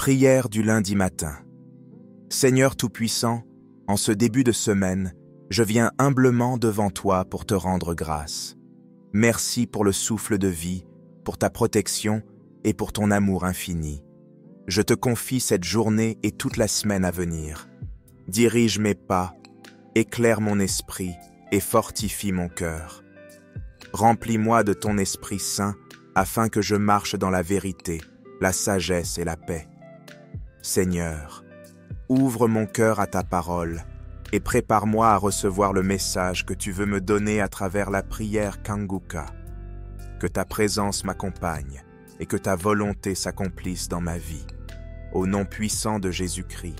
Prière du lundi matin. Seigneur Tout-Puissant, en ce début de semaine, je viens humblement devant toi pour te rendre grâce. Merci pour le souffle de vie, pour ta protection et pour ton amour infini. Je te confie cette journée et toute la semaine à venir. Dirige mes pas, éclaire mon esprit et fortifie mon cœur. Remplis-moi de ton Esprit Saint afin que je marche dans la vérité, la sagesse et la paix. Seigneur, ouvre mon cœur à ta parole et prépare-moi à recevoir le message que tu veux me donner à travers la prière Kanguka. Que ta présence m'accompagne et que ta volonté s'accomplisse dans ma vie. Au nom puissant de Jésus-Christ.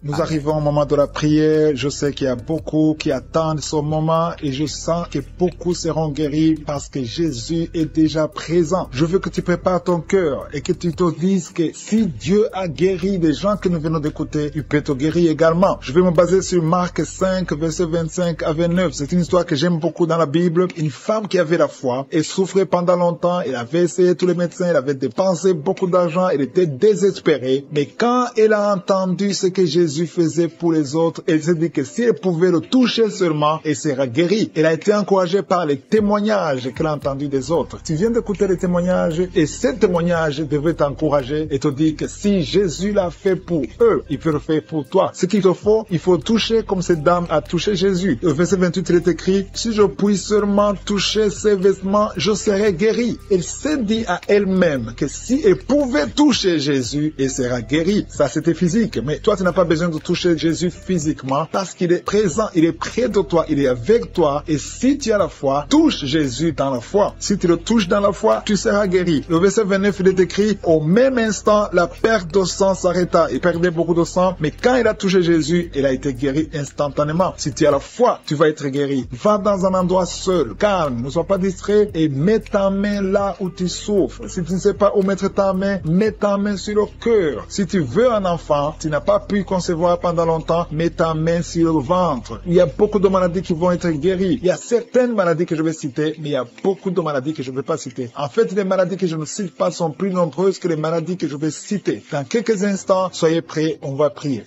Nous arrivons au moment de la prière. Je sais qu'il y a beaucoup qui attendent ce moment et je sens que beaucoup seront guéris parce que Jésus est déjà présent. Je veux que tu prépares ton cœur et que tu te dises que si Dieu a guéri les gens que nous venons d'écouter, il peut te guérir également. Je vais me baser sur Marc 5, verset 25 à 29. C'est une histoire que j'aime beaucoup dans la Bible. Une femme qui avait la foi et souffrait pendant longtemps. Elle avait essayé tous les médecins, elle avait dépensé beaucoup d'argent, elle était désespérée. Mais quand elle a entendu ce que Jésus faisait pour les autres, elle s'est dit que si elle pouvait le toucher seulement, elle sera guérie. Elle a été encouragée par les témoignages qu'elle a entendus des autres. Tu viens d'écouter les témoignages et ces témoignages devraient t'encourager et te dire que si Jésus l'a fait pour eux, il peut le faire pour toi. Ce qu'il te faut, il faut toucher comme cette dame a touché Jésus. Au verset 28, il est écrit, si je puis seulement toucher ses vêtements, je serai guérie. Elle s'est dit à elle-même que si elle pouvait toucher Jésus, elle sera guérie. Ça, c'était physique. Mais toi, tu n'as pas besoin de toucher Jésus physiquement parce qu'il est présent, il est près de toi, il est avec toi. Et si tu as la foi, touche Jésus dans la foi. Si tu le touches dans la foi, tu seras guéri. Le verset 29, il est écrit, au même instant, la perte de sang s'arrêta. Il perdait beaucoup de sang, mais quand il a touché Jésus, il a été guéri instantanément. Si tu as la foi, tu vas être guéri. Va dans un endroit seul, calme, ne sois pas distrait et mets ta main là où tu souffres. Si tu ne sais pas où mettre ta main, mets ta main sur le cœur. Si tu veux un enfant, tu n'as pas pu concevoir pendant longtemps, mets ta main sur le ventre. Il y a beaucoup de maladies qui vont être guéries. Il y a certaines maladies que je vais citer, mais il y a beaucoup de maladies que je ne vais pas citer. En fait, les maladies que je ne cite pas sont plus nombreuses que les maladies que je vais citer. Dans quelques instants, soyez prêts, on va prier.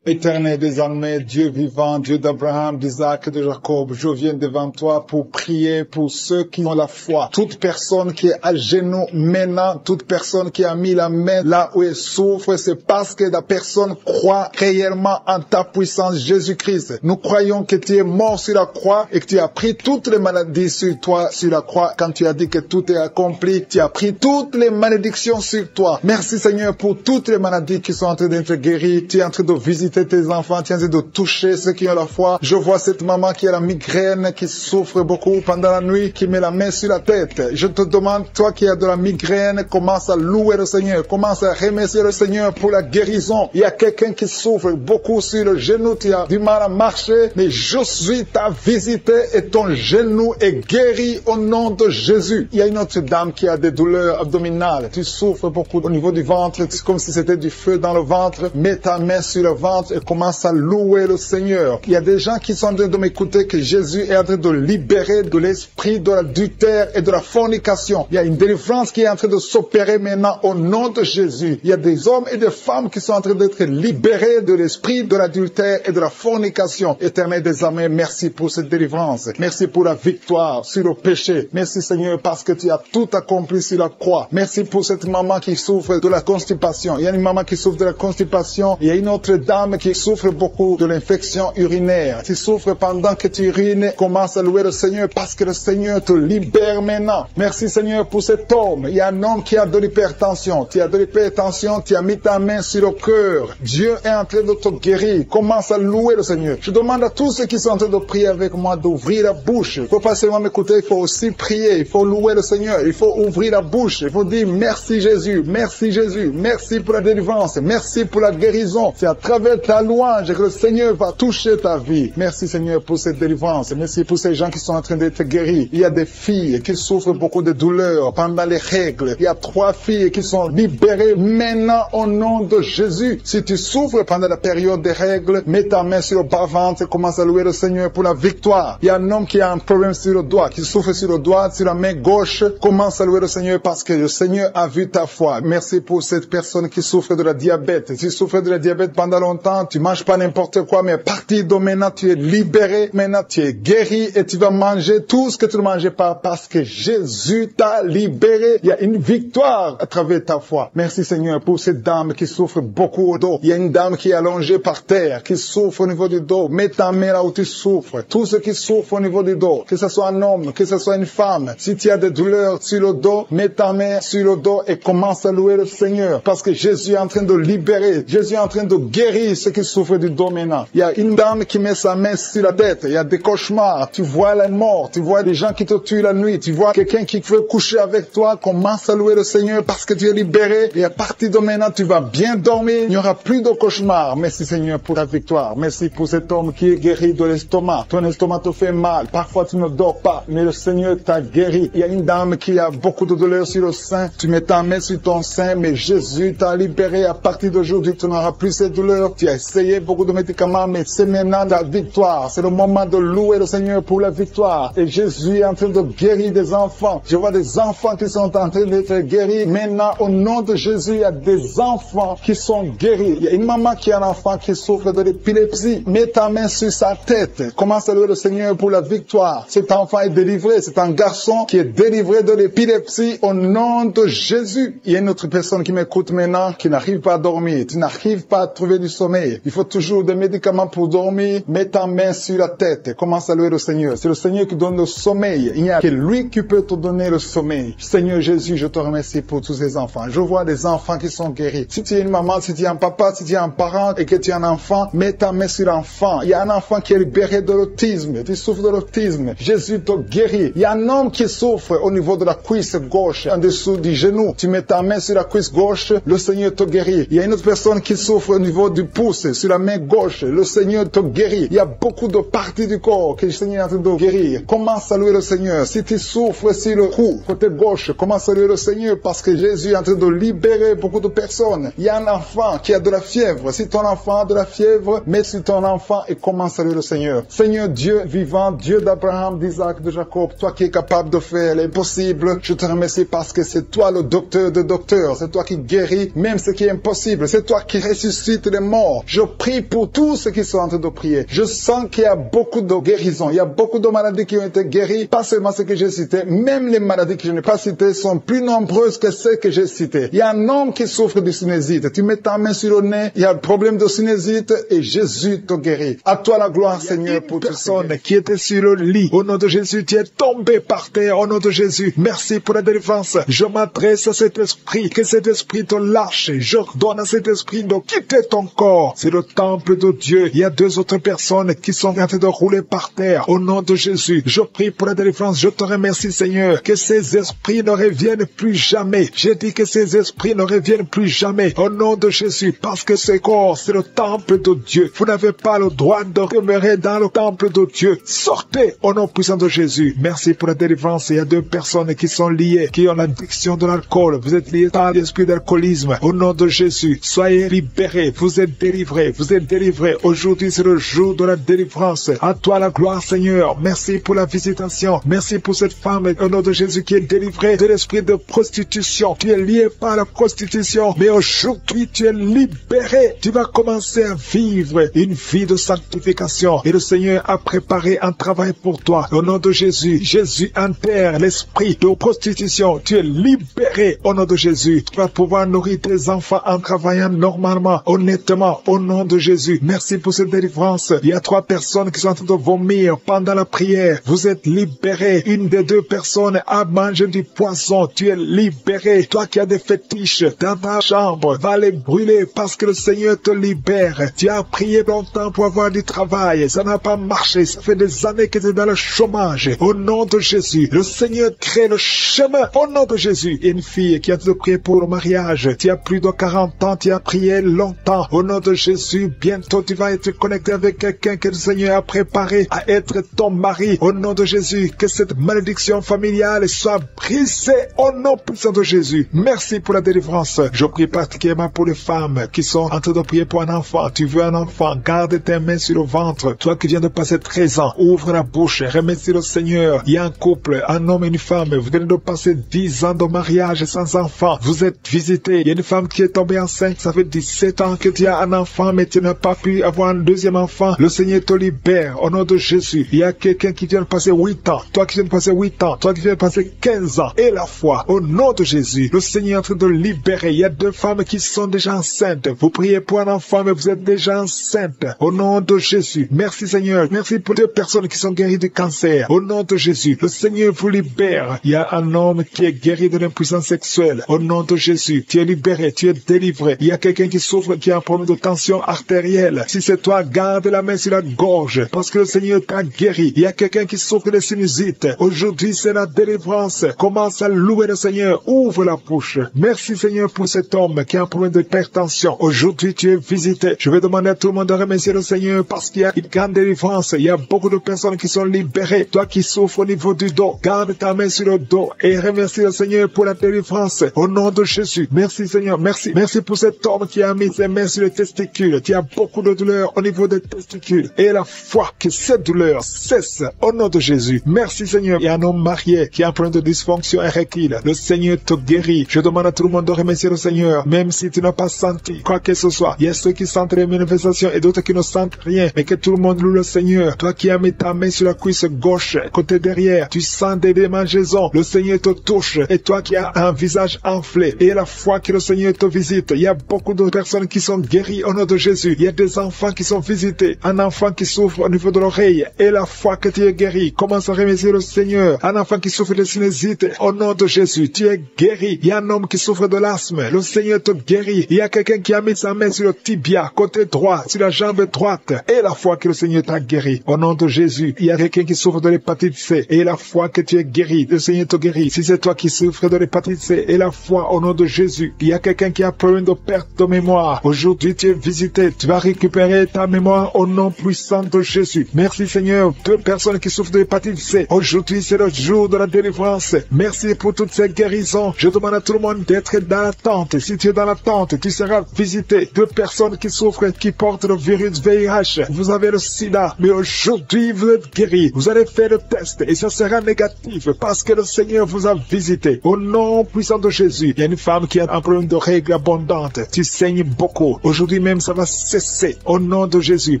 Éternel désormais, Dieu vivant, Dieu d'Abraham, d'Isaac et de Jacob, je viens devant toi pour prier pour ceux qui ont la foi. Toute personne qui est à genoux maintenant, toute personne qui a mis la main là où elle souffre, c'est parce que la personne croit réellement en ta puissance, Jésus-Christ. Nous croyons que tu es mort sur la croix et que tu as pris toutes les maladies sur toi, sur la croix. Quand tu as dit que tout est accompli, tu as pris toutes les malédictions sur toi. Merci Seigneur pour toutes les maladies qui sont en train d'être guéries. Tu es en train de visiter tes enfants, tu es en train de toucher ceux qui ont la foi. Je vois cette maman qui a la migraine, qui souffre beaucoup pendant la nuit, qui met la main sur la tête. Je te demande, toi qui as de la migraine, commence à louer le Seigneur, commence à remercier le Seigneur pour la guérison. Il y a quelqu'un qui souffre beaucoup sur le genou, tu as du mal à marcher, mais je suis ta visité et ton genou est guéri au nom de Jésus. Il y a une autre dame qui a des douleurs abdominales, tu souffres beaucoup au niveau du ventre, c'est comme si c'était du feu dans le ventre. Mets ta main sur le ventre et commence à louer le Seigneur. Il y a des gens qui sont en train de m'écouter que Jésus est en train de libérer de l'esprit de l'adultère et de la fornication. Il y a une délivrance qui est en train de s'opérer maintenant au nom de Jésus. Il y a des hommes et des femmes qui sont en train d'être libérés de l'esprit de l'adultère et de la fornication. Éternel des armées, merci pour cette délivrance. Merci pour la victoire sur le péché. Merci Seigneur parce que tu as tout accompli sur la croix. Merci pour cette maman qui souffre de la constipation. Il y a une maman qui souffre de la constipation. Il y a une autre dame qui souffre beaucoup de l'infection urinaire. Tu souffres pendant que tu urines, commence à louer le Seigneur parce que le Seigneur te libère maintenant. Merci Seigneur pour cet homme. Il y a un homme qui a de l'hypertension. Tu as de l'hypertension, tu as mis ta main sur le cœur. Dieu est en train de te guérir. Commence à louer le Seigneur. Je demande à tous ceux qui sont en train de prier avec moi d'ouvrir la bouche. Il ne faut pas seulement m'écouter, il faut aussi prier. Il faut louer le Seigneur. Il faut ouvrir la bouche. Il faut dire merci Jésus, merci Jésus, merci pour la délivrance, merci pour la guérison. C'est à travers chanter ta louange, que le Seigneur va toucher ta vie. Merci Seigneur pour cette délivrance. Merci pour ces gens qui sont en train d'être guéris. Il y a des filles qui souffrent beaucoup de douleurs pendant les règles. Il y a 3 filles qui sont libérées maintenant au nom de Jésus. Si tu souffres pendant la période des règles, mets ta main sur le bas-ventre et commence à louer le Seigneur pour la victoire. Il y a un homme qui a un problème sur le doigt, qui souffre sur le doigt, sur la main gauche. Commence à louer le Seigneur parce que le Seigneur a vu ta foi. Merci pour cette personne qui souffre de la diabète. Si tu souffres de la diabète pendant longtemps, tu manges pas n'importe quoi, mais à partir de maintenant, tu es libéré. Maintenant, tu es guéri et tu vas manger tout ce que tu ne mangeais pas parce que Jésus t'a libéré. Il y a une victoire à travers ta foi. Merci Seigneur pour cette dame qui souffre beaucoup au dos. Il y a une dame qui est allongée par terre, qui souffre au niveau du dos. Mets ta main là où tu souffres. Tous ceux qui souffrent au niveau du dos, que ce soit un homme, que ce soit une femme, si tu as des douleurs sur le dos, mets ta main sur le dos et commence à louer le Seigneur parce que Jésus est en train de libérer. Jésus est en train de guérir ceux qui souffrent du dos maintenant. Il y a une dame qui met sa main sur la tête. Il y a des cauchemars. Tu vois la mort. Tu vois des gens qui te tuent la nuit. Tu vois quelqu'un qui veut coucher avec toi. Commence à louer le Seigneur parce que tu es libéré. Et à partir de maintenant, tu vas bien dormir. Il n'y aura plus de cauchemars. Merci Seigneur pour ta victoire. Merci pour cet homme qui est guéri de l'estomac. Ton estomac te fait mal. Parfois, tu ne dors pas. Mais le Seigneur t'a guéri. Il y a une dame qui a beaucoup de douleurs sur le sein. Tu mets ta main sur ton sein. Mais Jésus t'a libéré. À partir d'aujourd'hui, tu n'auras plus ces douleurs. Tu as essayé beaucoup de médicaments, mais c'est maintenant la victoire. C'est le moment de louer le Seigneur pour la victoire. Et Jésus est en train de guérir des enfants. Je vois des enfants qui sont en train d'être guéris. Maintenant, au nom de Jésus, il y a des enfants qui sont guéris. Il y a une maman qui a un enfant qui souffre de l'épilepsie. Mets ta main sur sa tête. Commence à louer le Seigneur pour la victoire. Cet enfant est délivré. C'est un garçon qui est délivré de l'épilepsie au nom de Jésus. Il y a une autre personne qui m'écoute maintenant qui n'arrive pas à dormir. Tu n'arrives pas à trouver du sommeil. Il faut toujours des médicaments pour dormir. Mets ta main sur la tête. Commence à louer le Seigneur. C'est le Seigneur qui donne le sommeil. Il n'y a que lui qui peut te donner le sommeil. Seigneur Jésus, je te remercie pour tous ces enfants. Je vois des enfants qui sont guéris. Si tu es une maman, si tu es un papa, si tu es un parent et que tu es un enfant, mets ta main sur l'enfant. Il y a un enfant qui est libéré de l'autisme. Tu souffres de l'autisme. Jésus te guérit. Il y a un homme qui souffre au niveau de la cuisse gauche, en dessous du genou. Tu mets ta main sur la cuisse gauche, le Seigneur te guérit. Il y a une autre personne qui souffre au niveau du pouce, sur la main gauche, le Seigneur te guérit. Il y a beaucoup de parties du corps que le Seigneur est en train de guérir. Commence à louer le Seigneur. Si tu souffres sur le cou, côté gauche, commence à louer le Seigneur parce que Jésus est en train de libérer beaucoup de personnes. Il y a un enfant qui a de la fièvre. Si ton enfant a de la fièvre, mets sur ton enfant et commence à louer le Seigneur. Seigneur Dieu vivant, Dieu d'Abraham, d'Isaac, de Jacob, toi qui es capable de faire l'impossible, je te remercie parce que c'est toi le docteur de docteurs. C'est toi qui guéris même ce qui est impossible. C'est toi qui ressuscites les morts. Je prie pour tous ceux qui sont en train de prier. Je sens qu'il y a beaucoup de guérisons. Il y a beaucoup de maladies qui ont été guéries. Pas seulement ceux que j'ai cités. Même les maladies que je n'ai pas citées sont plus nombreuses que celles que j'ai citées. Il y a un homme qui souffre de sinusite. Tu mets ta main sur le nez. Il y a un problème de sinusite et Jésus te guérit. À toi la gloire, Seigneur, pour toutes ces personnes qui étaient sur le lit. Au nom de Jésus, tu es tombé par terre. Au nom de Jésus, merci pour la délivrance. Je m'adresse à cet esprit. Que cet esprit te lâche. Je donne à cet esprit de quitter ton corps. C'est le temple de Dieu. Il y a 2 autres personnes qui sont en train de rouler par terre. Au nom de Jésus, je prie pour la délivrance. Je te remercie, Seigneur, que ces esprits ne reviennent plus jamais. J'ai dit que ces esprits ne reviennent plus jamais. Au nom de Jésus, parce que ce corps, c'est le temple de Dieu. Vous n'avez pas le droit de demeurer dans le temple de Dieu. Sortez au nom puissant de Jésus. Merci pour la délivrance. Il y a 2 personnes qui sont liées, qui ont l'addiction de l'alcool. Vous êtes liés par l'esprit d'alcoolisme. Au nom de Jésus, soyez libérés. Vous êtes délivrés. Vous êtes délivrés. Aujourd'hui, c'est le jour de la délivrance. À toi la gloire, Seigneur. Merci pour la visitation. Merci pour cette femme, au nom de Jésus, qui est délivrée de l'esprit de prostitution. Tu es lié par la prostitution, mais aujourd'hui, tu es libéré. Tu vas commencer à vivre une vie de sanctification. Et le Seigneur a préparé un travail pour toi. Au nom de Jésus, Jésus enterre l'esprit de prostitution. Tu es libéré au nom de Jésus. Tu vas pouvoir nourrir tes enfants en travaillant normalement, honnêtement, au nom de Jésus. Merci pour cette délivrance. Il y a 3 personnes qui sont en train de vomir pendant la prière. Vous êtes libérés. Une des 2 personnes a mangé du poisson. Tu es libéré. Toi qui as des fétiches dans ta chambre, va les brûler parce que le Seigneur te libère. Tu as prié longtemps pour avoir du travail. Ça n'a pas marché. Ça fait des années que tu es dans le chômage. Au nom de Jésus, le Seigneur crée le chemin. Au nom de Jésus, une fille qui a prié pour le mariage. Tu as plus de 40 ans. Tu as prié longtemps. Au nom de de Jésus, bientôt tu vas être connecté avec quelqu'un que le Seigneur a préparé à être ton mari. Au nom de Jésus, que cette malédiction familiale soit brisée au nom puissant de Jésus. Merci pour la délivrance. Je prie particulièrement pour les femmes qui sont en train de prier pour un enfant. Tu veux un enfant, garde tes mains sur le ventre. Toi qui viens de passer 13 ans, ouvre la bouche, remercie le Seigneur. Il y a un couple, un homme et une femme. Vous venez de passer 10 ans de mariage sans enfant. Vous êtes visité. Il y a une femme qui est tombée enceinte. Ça fait 17 ans que tu as un enfant, mais tu n'as pas pu avoir un deuxième enfant. Le Seigneur te libère au nom de Jésus. Il y a quelqu'un qui vient de passer 8 ans. Toi qui viens de passer 8 ans. Toi qui viens de passer 15 ans. Et la foi, au nom de Jésus. Le Seigneur est en train de libérer. Il y a 2 femmes qui sont déjà enceintes. Vous priez pour un enfant, mais vous êtes déjà enceinte. Au nom de Jésus. Merci Seigneur. Merci pour 2 personnes qui sont guéries du cancer. Au nom de Jésus. Le Seigneur vous libère. Il y a un homme qui est guéri de l'impuissance sexuelle. Au nom de Jésus. Tu es libéré. Tu es délivré. Il y a quelqu'un qui souffre, qui a un problème de tension artérielle. Si c'est toi, garde la main sur la gorge. Parce que le Seigneur t'a guéri. Il y a quelqu'un qui souffre de sinusite. Aujourd'hui, c'est la délivrance. Commence à louer le Seigneur. Ouvre la bouche. Merci Seigneur pour cet homme qui a un problème d'hypertension. Aujourd'hui, tu es visité. Je vais demander à tout le monde de remercier le Seigneur parce qu'il y a une grande délivrance. Il y a beaucoup de personnes qui sont libérées. Toi qui souffres au niveau du dos, garde ta main sur le dos et remercie le Seigneur pour la délivrance. Au nom de Jésus. Merci Seigneur. Merci. Merci pour cet homme qui a mis ses mains sur les testicules. Tu as beaucoup de douleur au niveau des testicules. Et la foi que cette douleur cesse au nom de Jésus. Merci Seigneur. Il y a un homme marié qui a un problème de dysfonction érectile. Le Seigneur te guérit. Je demande à tout le monde de remercier le Seigneur, même si tu n'as pas senti quoi que ce soit. Il y a ceux qui sentent les manifestations et d'autres qui ne sentent rien, mais que tout le monde loue le Seigneur. Toi qui as mis ta main sur la cuisse gauche, côté derrière, tu sens des démangeaisons. Le Seigneur te touche. Et toi qui as un visage enflé, et la foi que le Seigneur te visite. Il y a beaucoup de personnes qui sont guéries au nom de Jésus. Il y a des enfants qui sont visités. Un enfant qui souffre au niveau de l'oreille, et la foi que tu es guéri. Commence à remercier le Seigneur. Un enfant qui souffre de sinusite, au nom de Jésus, tu es guéri. Il y a un homme qui souffre de l'asthme. Le Seigneur te guérit. Il y a quelqu'un qui a mis sa main sur le tibia, côté droit, sur la jambe droite. Et la foi que le Seigneur t'a guéri. Au nom de Jésus. Il y a quelqu'un qui souffre de l'hépatite C. Et la foi que tu es guéri. Le Seigneur te guérit. Si c'est toi qui souffres de l'hépatite C, et la foi au nom de Jésus. Il y a quelqu'un qui a problème de perte de mémoire. Aujourd'hui, tu es visité. Tu vas récupérer ta mémoire au nom puissant de Jésus. Merci Seigneur. 2 personnes qui souffrent de l'hépatite C. Aujourd'hui, c'est le jour de la délivrance. Merci pour toutes ces guérisons. Je demande à tout le monde d'être dans la tente. Si tu es dans la tente, tu seras visité. 2 personnes qui souffrent, qui portent le virus VIH. Vous avez le sida, mais aujourd'hui vous êtes guéris. Vous allez faire le test et ça sera négatif parce que le Seigneur vous a visité. Au nom puissant de Jésus. Il y a une femme qui a un problème de règles abondantes. Tu saignes beaucoup. Aujourd'hui même, ça va cesser. Au nom de Jésus.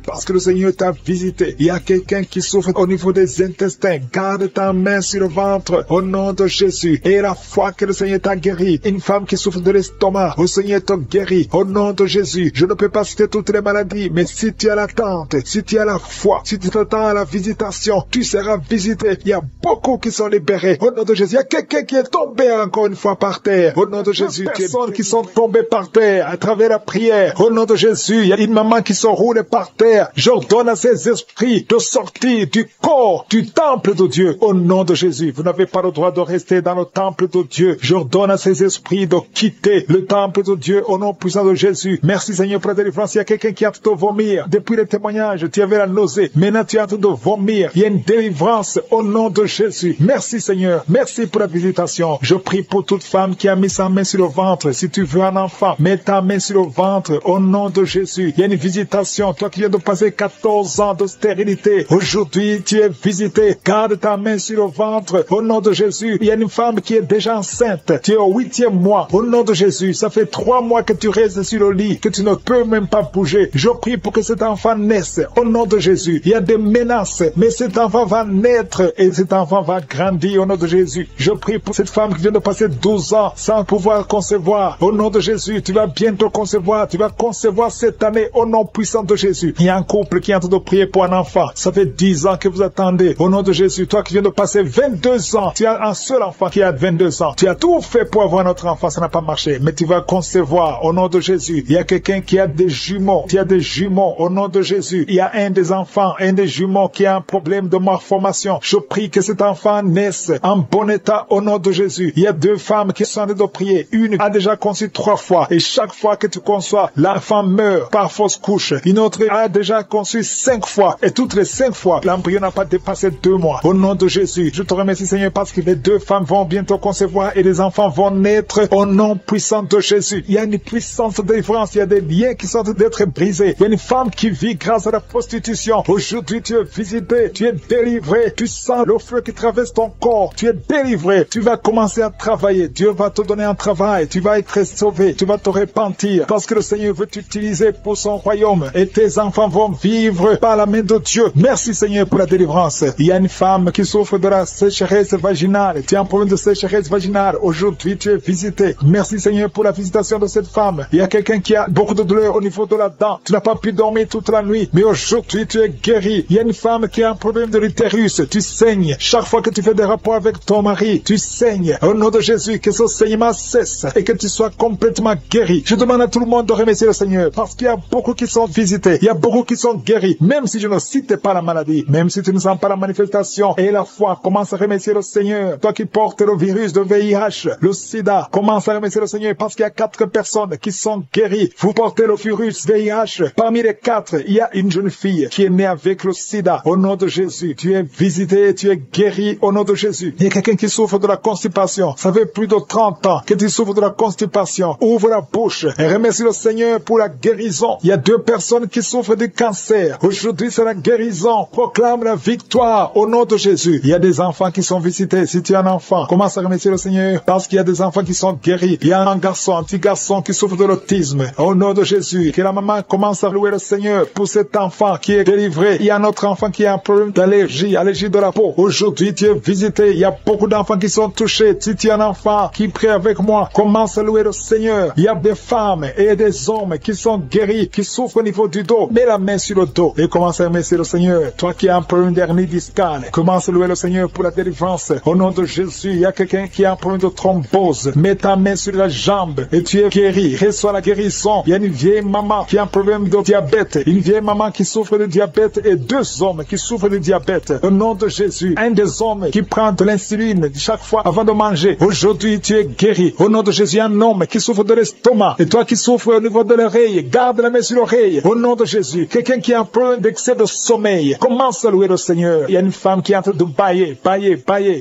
Parce que le Seigneur t'a visité. Il y a quelqu'un qui souffre au niveau des intestins. Garde ta main sur le ventre. Au nom de Jésus. Et la foi que le Seigneur t'a guéri. Une femme qui souffre de l'estomac. Le Seigneur t'a guéri. Au nom de Jésus. Je ne peux pas citer toutes les maladies. Mais si tu as l'attente, si tu as la foi, si tu t'attends à la visitation, tu seras visité. Il y a beaucoup qui sont libérés. Au nom de Jésus. Il y a quelqu'un qui est tombé encore une fois par terre. Au nom de Jésus. Il y a des personnes qui sont tombées par terre à travers la prière. Au nom de Jésus. Il y a une maman qui se roule par terre. J'ordonne à ces esprits de sortir du corps, du temple de Dieu. Au nom de Jésus. Vous n'avez pas le droit de rester dans le temple de Dieu. J'ordonne à ces esprits de quitter le temple de Dieu au nom puissant de Jésus. Merci Seigneur pour la délivrance. Il y a quelqu'un qui est en train de vomir. Depuis le témoignage, tu avais la nausée. Maintenant, tu es en train de vomir. Il y a une délivrance au nom de Jésus. Merci Seigneur. Merci pour la visitation. Je prie pour toute femme qui a mis sa main sur le ventre. Si tu veux un enfant, mets ta main sur le ventre au nom de Jésus. Il y a une visitation. Toi qui viens de passer 14 ans de stérilité. Aujourd'hui, tu es visité. Garde ta main sur le ventre au nom de Jésus. Il y a une femme qui est déjà enceinte. Tu es au 8e mois. Au nom de Jésus. Ça fait 3 mois que tu restes sur le lit, que tu ne peux même pas bouger. Je prie pour que cet enfant naisse au nom de Jésus. Il y a des menaces, mais cet enfant va naître et cet enfant va grandir au nom de Jésus. Je prie pour cette femme qui vient de passer 12 ans sans pouvoir concevoir. Au nom de Jésus, tu vas bientôt concevoir. Tu vas concevoir cette année au nom puissant de Jésus. Il y a un couple qui est en train de prier pour un enfant. Ça fait 10 ans que vous attendez. Au nom de Jésus, toi qui viens de passer 22 ans, tu as un seul enfant qui a 22 ans. Tu as tout fait pour avoir notre enfant, ça n'a pas marché. Mais tu vas concevoir au nom de Jésus. Il y a quelqu'un qui a des jumeaux. Tu as des jumeaux au nom de Jésus. Il y a un des enfants, un des jumeaux qui a un problème de malformation. Je prie que cet enfant naisse en bon état au nom de Jésus. Il y a 2 femmes qui sont en train de prier. Une a déjà conçu 3 fois. Et chaque fois que tu conçois, l'enfant enfant meurt par fausse couche. Une autre a déjà conçu 5 fois. Et toutes les 5 fois, l'embryon n'a pas dépassé 2 mois. Au nom de Jésus, je te remercie Seigneur parce que les 2 femmes vont bientôt concevoir et les enfants vont naître au nom puissant de Jésus. Il y a une puissance de délivrance, il y a des liens qui sont d'être brisés. Il y a une femme qui vit grâce à la prostitution. Aujourd'hui, tu es visité, tu es délivré, tu sens le feu qui traverse ton corps, tu es délivré. Tu vas commencer à travailler, Dieu va te donner un travail, tu vas être sauvé, tu vas te repentir parce que le Seigneur veut t'utiliser pour son royaume et tes enfants vont vivre par la main de Dieu. Merci Seigneur pour la délivrance. Il y a une femme qui souffre de la sécheresse vaginale. Tu as un problème de sécheresse vaginale. Aujourd'hui, tu es visité. Merci Seigneur pour la visitation de cette femme. Il y a quelqu'un qui a beaucoup de douleur au niveau de la dent. Tu n'as pas pu dormir toute la nuit, mais aujourd'hui, tu es guéri. Il y a une femme qui a un problème de l'utérus. Tu saignes. Chaque fois que tu fais des rapports avec ton mari, tu saignes. Au nom de Jésus, que ce saignement cesse et que tu sois complètement guéri. Je demande à tout le monde de remercier le Seigneur parce qu'il y a beaucoup qui sont visités. Il y a beaucoup qui sont guéris. Même si je ne cite pas la maladie, même si tu ne sens pas la manifestation et la foi, commence à remercier le Seigneur. Toi qui portes le virus de VIH, le sida, commence à remercier le Seigneur parce qu'il y a 4 personnes qui sont guéries. Vous portez le virus VIH. Parmi les 4, il y a une jeune fille qui est née avec le sida. Au nom de Jésus, tu es visité, tu es guéri au nom de Jésus. Il y a quelqu'un qui souffre de la constipation. Ça fait plus de 30 ans que tu souffres de la constipation. Ouvre la bouche et remercie le Seigneur pour la guérison. Il y a 2 personnes qui souffrent du cancer. Aujourd'hui, c'est la guérison. Proclame la victoire au nom de Jésus. Il y a des enfants qui sont visités. Si tu es un enfant, commence à remercier le Seigneur parce qu'il y a des enfants qui sont guéris. Il y a un petit garçon qui souffre de l'autisme. Au nom de Jésus, que la maman commence à louer le Seigneur pour cet enfant qui est délivré. Il y a un autre enfant qui a un problème d'allergie, allergie de la peau. Aujourd'hui, tu es visité. Il y a beaucoup d'enfants qui sont touchés. Si tu es un enfant qui prie avec moi, commence à louer le Seigneur. Il y a des femmes et des hommes qui sont guéris, qui souffrent au niveau du dos. Mets la main sur le dos et commence à remercier le Seigneur. Toi qui as un problème d'hernie discale, commence à louer le Seigneur pour la délivrance. Au nom de Jésus, il y a quelqu'un qui a un problème de thrombose. Mets ta main sur la jambe et tu es guéri. Reçois la guérison. Il y a une vieille maman qui a un problème de diabète. Une vieille maman qui souffre de diabète et 2 hommes qui souffrent de diabète. Au nom de Jésus, un des hommes qui prend de l'insuline chaque fois avant de manger. Aujourd'hui, tu es guéri. Au nom de Jésus, un homme qui souffre de l'estomac. Et toi qui souffres au niveau de l'oreille, garde la main sur l'oreille. Au nom de Jésus, quelqu'un qui a un problème d'excès de sommeil, commence à louer le Seigneur. Il y a une femme qui est en train de bailler.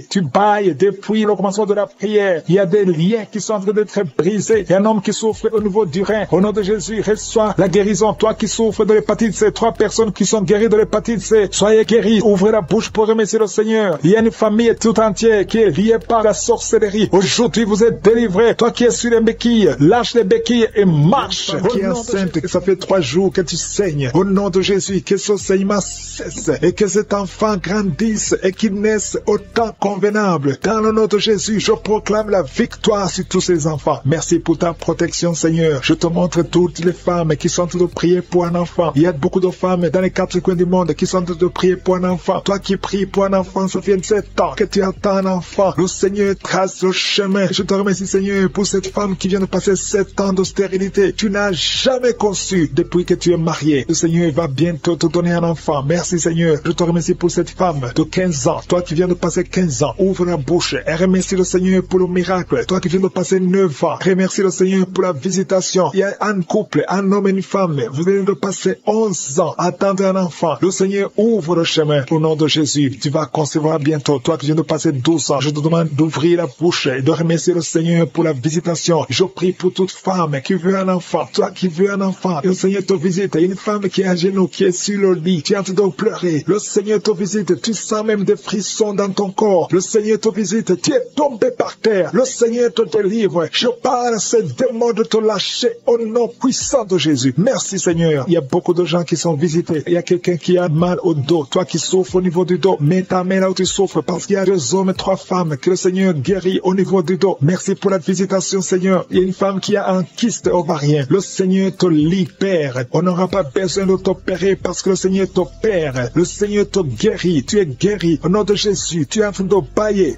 Tu bailles depuis le commencement de la prière. Il y a des liens qui sont en train d'être brisés. Il y a un homme qui souffre au niveau du rein. Au nom de Jésus, reçois la guérison. Toi qui souffres de l'hépatite C, 3 personnes qui sont guéries de l'hépatite C, soyez guéris. Ouvrez la bouche pour remercier le Seigneur. Il y a une famille tout entière qui est liée par la sorcellerie. Aujourd'hui, vous êtes délivrés. Toi qui es sur les béquilles, lâche les béquilles et marche. Qui est enceinte, que ça fait 3 jours que tu saignes. Au nom de Jésus, que ce saignement cesse et que cet enfant grandisse et qu'il naisse au temps convenable. Dans le nom de Jésus, je proclame la victoire sur tous ces enfants. Merci pour ta protection, Seigneur. Je te montre toutes les femmes qui sont en train de prier pour un enfant. Il y a beaucoup de femmes dans les 4 coins du monde qui sont en train de prier pour un enfant. Toi qui pries pour un enfant, ça fait 7 ans que tu attends un enfant. Le Seigneur trace le chemin. Je te remercie, Seigneur, pour cette femme qui vient de passer 7 ans de stérilité. Tu n'as jamais conçu depuis que tu es marié. Le Seigneur va bientôt te donner un enfant. Merci, Seigneur. Je te remercie pour cette femme de 15 ans. Toi qui viens de passer 15 ans, ouvre la bouche et remercie le Seigneur pour le miracle. Toi qui viens de passer 9 ans, remercie le Seigneur pour la visitation. Il y a un couple, un homme et une femme. Vous venez de passer 11 ans à attendre un enfant. Le Seigneur ouvre le chemin. Au nom de Jésus, tu vas concevoir bientôt. Toi qui viens de passer 12 ans, je te demande d'ouvrir la bouche et de remercier le Seigneur pour la visitation. Je prie pour toute femme qui veut un enfant. Toi qui veux un enfant, le Seigneur te visite. Il y a une femme qui est à genoux, qui est sur le lit, tu es en train de pleurer. Le Seigneur te visite. Tu sens même des frissons dans ton corps. Le Seigneur te visite. Tu es tombé par terre. Le Seigneur te délivre. Je parle à ces démons de te lâcher au nom puissant de Jésus. Merci, Seigneur. Il y a beaucoup de gens qui sont visités. Il y a quelqu'un qui a mal au dos. Toi qui souffres au niveau du dos, mets ta main là où tu souffres parce qu'il y a 2 hommes et 3 femmes que le Seigneur guérit au niveau du dos. Merci pour la visitation, Seigneur. Il y a une femme qui a un kyste ovarien. Le Seigneur te libère. On n'aura pas besoin de t'opérer parce que le Seigneur t'opère. Le Seigneur te guérit. Tu es guéri. Au nom de Jésus, tu es en train de bailler.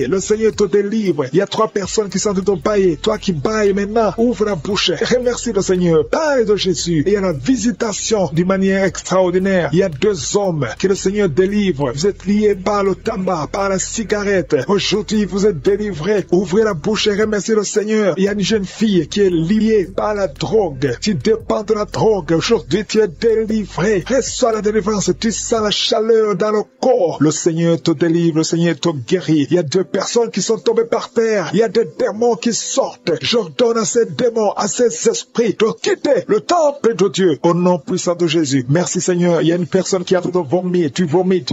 Le Seigneur te délivre. Il y a 3 personnes qui sont en train de bailler. Toi qui bailles maintenant, ouvre la bouche. Remercie le Seigneur. Parle de Jésus. Et il y a la visitation d'une manière extraordinaire. Il y a 2 hommes que le Seigneur délivre. Vous êtes liés par le tabac, par la cigarette. Aujourd'hui, vous êtes délivrés. Ouvrez la bouche et remerciez le Seigneur. Il y a une jeune fille qui est liée par la drogue. Tu dépends de la drogue. Aujourd'hui, tu es délivré. Reçois la délivrance. Tu sens la chaleur dans le corps. Le Seigneur te délivre. Le Seigneur te guérit. Il y a 2 personnes qui sont tombées par terre. Il y a des démons qui sortent. J'ordonne à ces démons, à ces esprits de quitter le temple de Dieu. Au nom puissant de Jésus. Merci Seigneur. Il y a une personne qui a de vomir. Tu vomis.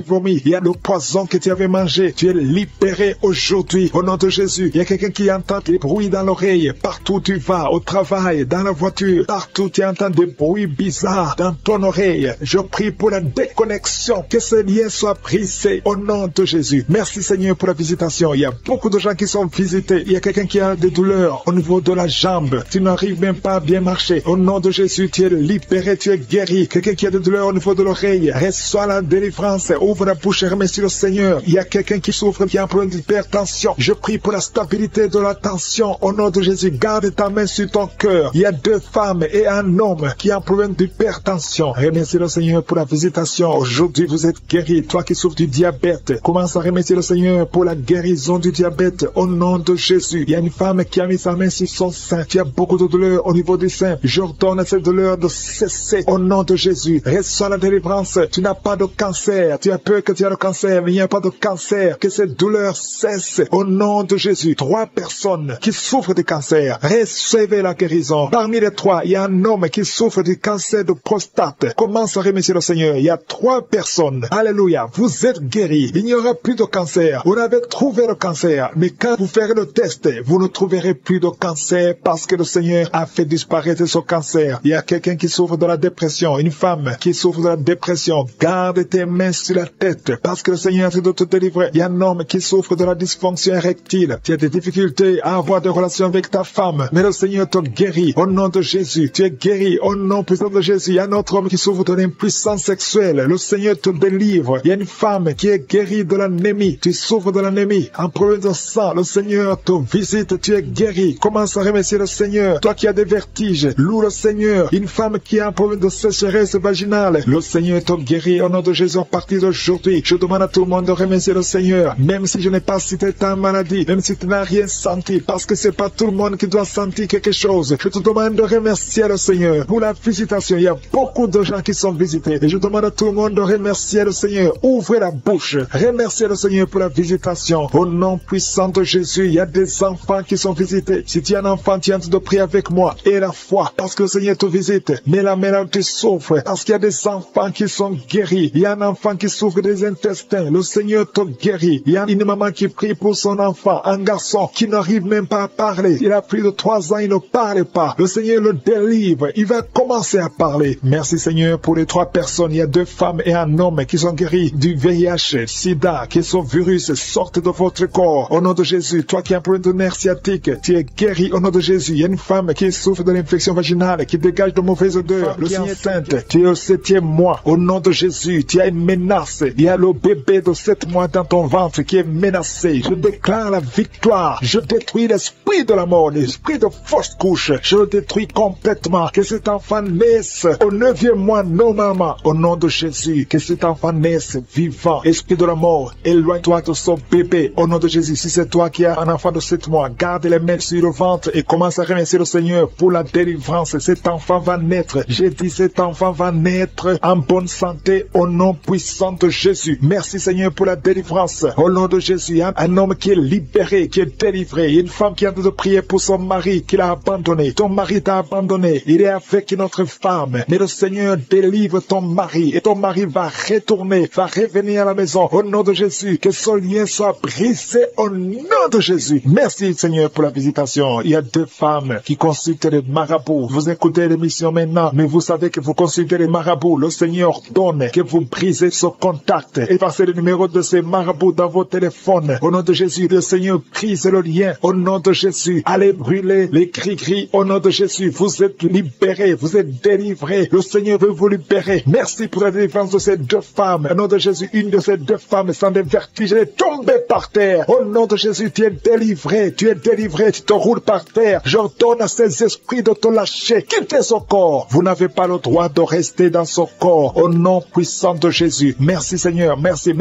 Il y a le poison que tu avais mangé. Tu es libéré aujourd'hui. Au nom de Jésus. Il y a quelqu'un qui entend des bruits dans l'oreille. Partout où tu vas, au travail, dans la voiture. Partout tu entends des bruits bizarres dans ton oreille. Je prie pour la déconnexion. Que ce lien soit brisé au nom de Jésus. Merci Seigneur pour la visitation. Il y a beaucoup de gens qui sont visités. Il y a quelqu'un qui a des douleurs au niveau de la jambe. Tu n'arrives même pas à bien marcher. Au nom de Jésus, tu es libéré, tu es guéri. Quelqu'un qui a des douleurs au niveau de l'oreille, reçois la délivrance. Ouvre la bouche et remercie le Seigneur. Il y a quelqu'un qui souffre, qui a un problème d'hypertension. Je prie pour la stabilité de la tension. Au nom de Jésus, garde ta main sur ton cœur. Il y a 2 femmes et un homme qui a un problème d'hypertension. Remercie le Seigneur pour la visitation. Aujourd'hui, vous êtes guéri. Toi qui souffres du diabète, commence à remercier le Seigneur pour la guérison du diabète. Au nom de Jésus. Il y a une femme qui a mis sa main sur son sein. Tu as beaucoup de douleurs au niveau du sein. J'ordonne à cette douleur de cesser. Au nom de Jésus. Reçois la délivrance. Tu n'as pas de cancer. Tu as peur que tu as le cancer, mais il n'y a pas de cancer. Que cette douleur cesse. Au nom de Jésus. 3 personnes qui souffrent de cancer. Recevez la guérison. Parmi les 3, il y a un homme qui souffre du cancer de prostate. Commence à remercier le Seigneur. Il y a 3 personnes. Alléluia. Vous êtes guéris. Il n'y aura plus de cancer. Vous avez trouvé le cancer. Mais quand vous ferez le test, vous ne trouverez plus de cancer parce que le Seigneur a fait disparaître ce cancer. Il y a quelqu'un qui souffre de la dépression. Une femme qui souffre de la dépression. Garde tes mains sur la tête parce que le Seigneur a fait de te délivrer. Il y a un homme qui souffre de la dysfonction érectile. Tu as des difficultés à avoir des relations avec ta femme. Mais le Seigneur te guérit. Au nom de Jésus, tu es guéri. Au nom puissant de Jésus, il y a un autre homme qui souffre de l'impuissance sexuelle. Le Seigneur te délivre. Il y a une femme qui est guérie de l'anémie. Tu souffres de l'anémie. Un problème de sang. Le Seigneur te visite. Tu es guéri. Commence à remercier le Seigneur. Toi qui as des vertiges, loue le Seigneur. Une femme qui a un problème de sécheresse vaginale. Le Seigneur te guérit. Au nom de Jésus, à partir d'aujourd'hui, je demande à tout le monde de remercier le Seigneur. Même si je n'ai pas cité ta maladie, même si tu n'as rien senti, parce que c'est pas tout le monde qui doit sentir quelque chose. Je te demande de remercier le Seigneur pour la visitation. Il y a beaucoup de gens qui sont visités. Et je demande à tout le monde de remercier le Seigneur. Ouvrez la bouche. Remerciez le Seigneur pour la visitation. Au nom puissant de Jésus, il y a des enfants qui sont visités. Si tu es un enfant, tu es en train de prier avec moi. Et la foi, parce que le Seigneur te visite. Mais la main tu souffres, parce qu'il y a des enfants qui sont guéris. Il y a un enfant qui souffre des intestins. Le Seigneur te guérit. Il y a une maman qui prie pour son enfant, un garçon qui n'arrive même pas à parler. Il a plus de 3 ans, il ne parle pas. Le Seigneur le délivre. Il va commencer à parler. Merci Seigneur pour les 3 personnes. Il y a 2 femmes et un homme qui sont guéris du VIH, SIDA, que ce virus sorte de votre corps. Au nom de Jésus, toi qui as un problème de nerf sciatique, tu es guéri au nom de Jésus. Il y a une femme qui souffre de l'infection vaginale, qui dégage de mauvaises odeurs. Le Seigneur enceinte, tu es au 7e mois. Au nom de Jésus, tu as une menace. Il y a le bébé de 7 mois dans ton ventre qui est menacé. Je déclare la victoire. Je détruis l'esprit de la mort, l'esprit de fausse couche. Je le détruis complètement. Que cet enfant naisse au 9e mois normalement. Au nom de Jésus, que cet enfant naisse vivant. Esprit de la mort, éloigne-toi de son bébé. Au nom de Jésus, si c'est toi qui as un enfant de 7 mois, garde les mains sur le ventre et commence à remercier le Seigneur pour la délivrance. Cet enfant va naître. J'ai dit cet enfant va naître en bonne santé au nom puissant de Jésus. Merci Seigneur pour la délivrance. Au nom de Jésus, un homme qui est libéré, qui est délivré. Une femme qui a de prier pour son mari qui l'a abandonné. Ton mari t'a abandonné. Il est avec une autre femme. Mais le Seigneur délivre ton mari et ton mari va retourner, va revenir à la maison. Au nom de Jésus, que son lien soit brisé au nom de Jésus. Merci Seigneur pour la visitation. Il y a 2 femmes qui consultent les marabouts. Vous écoutez l'émission maintenant, mais vous savez que vous consultez les marabouts. Le Seigneur donne que vous brisez ce contact et passez le numéro de ces marabouts dans vos téléphones. Au nom de Jésus, le Seigneur brise le lien. Au nom de Jésus, allez brûler les cris-cris. Au nom de Jésus, vous êtes libérés, vous êtes délivrés. Le Seigneur veut vous libérer. Merci pour la délivrance de ces 2 femmes. Au nom de Jésus, une de ces 2 femmes sans des vertiges, elle est tombée par terre. Au nom de Jésus, tu es délivré, tu te roules par terre. J'ordonne à ces esprits de te lâcher. Quittez son corps. Vous n'avez pas le droit de rester dans son corps. Au nom puissant de Jésus. Merci Seigneur, merci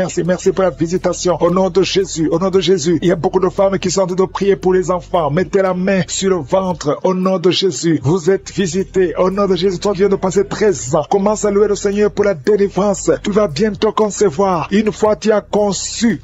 pour la visitation. Au nom de Jésus, il y a beaucoup de femmes qui sont en train de prier pour les enfants. Mettez la main sur le ventre. Au nom de Jésus. Jésus, vous êtes visité. Au nom de Jésus, toi qui viens de passer 13 ans, commence à louer le Seigneur pour la délivrance. Tu vas bientôt concevoir. Une fois tu as conçu,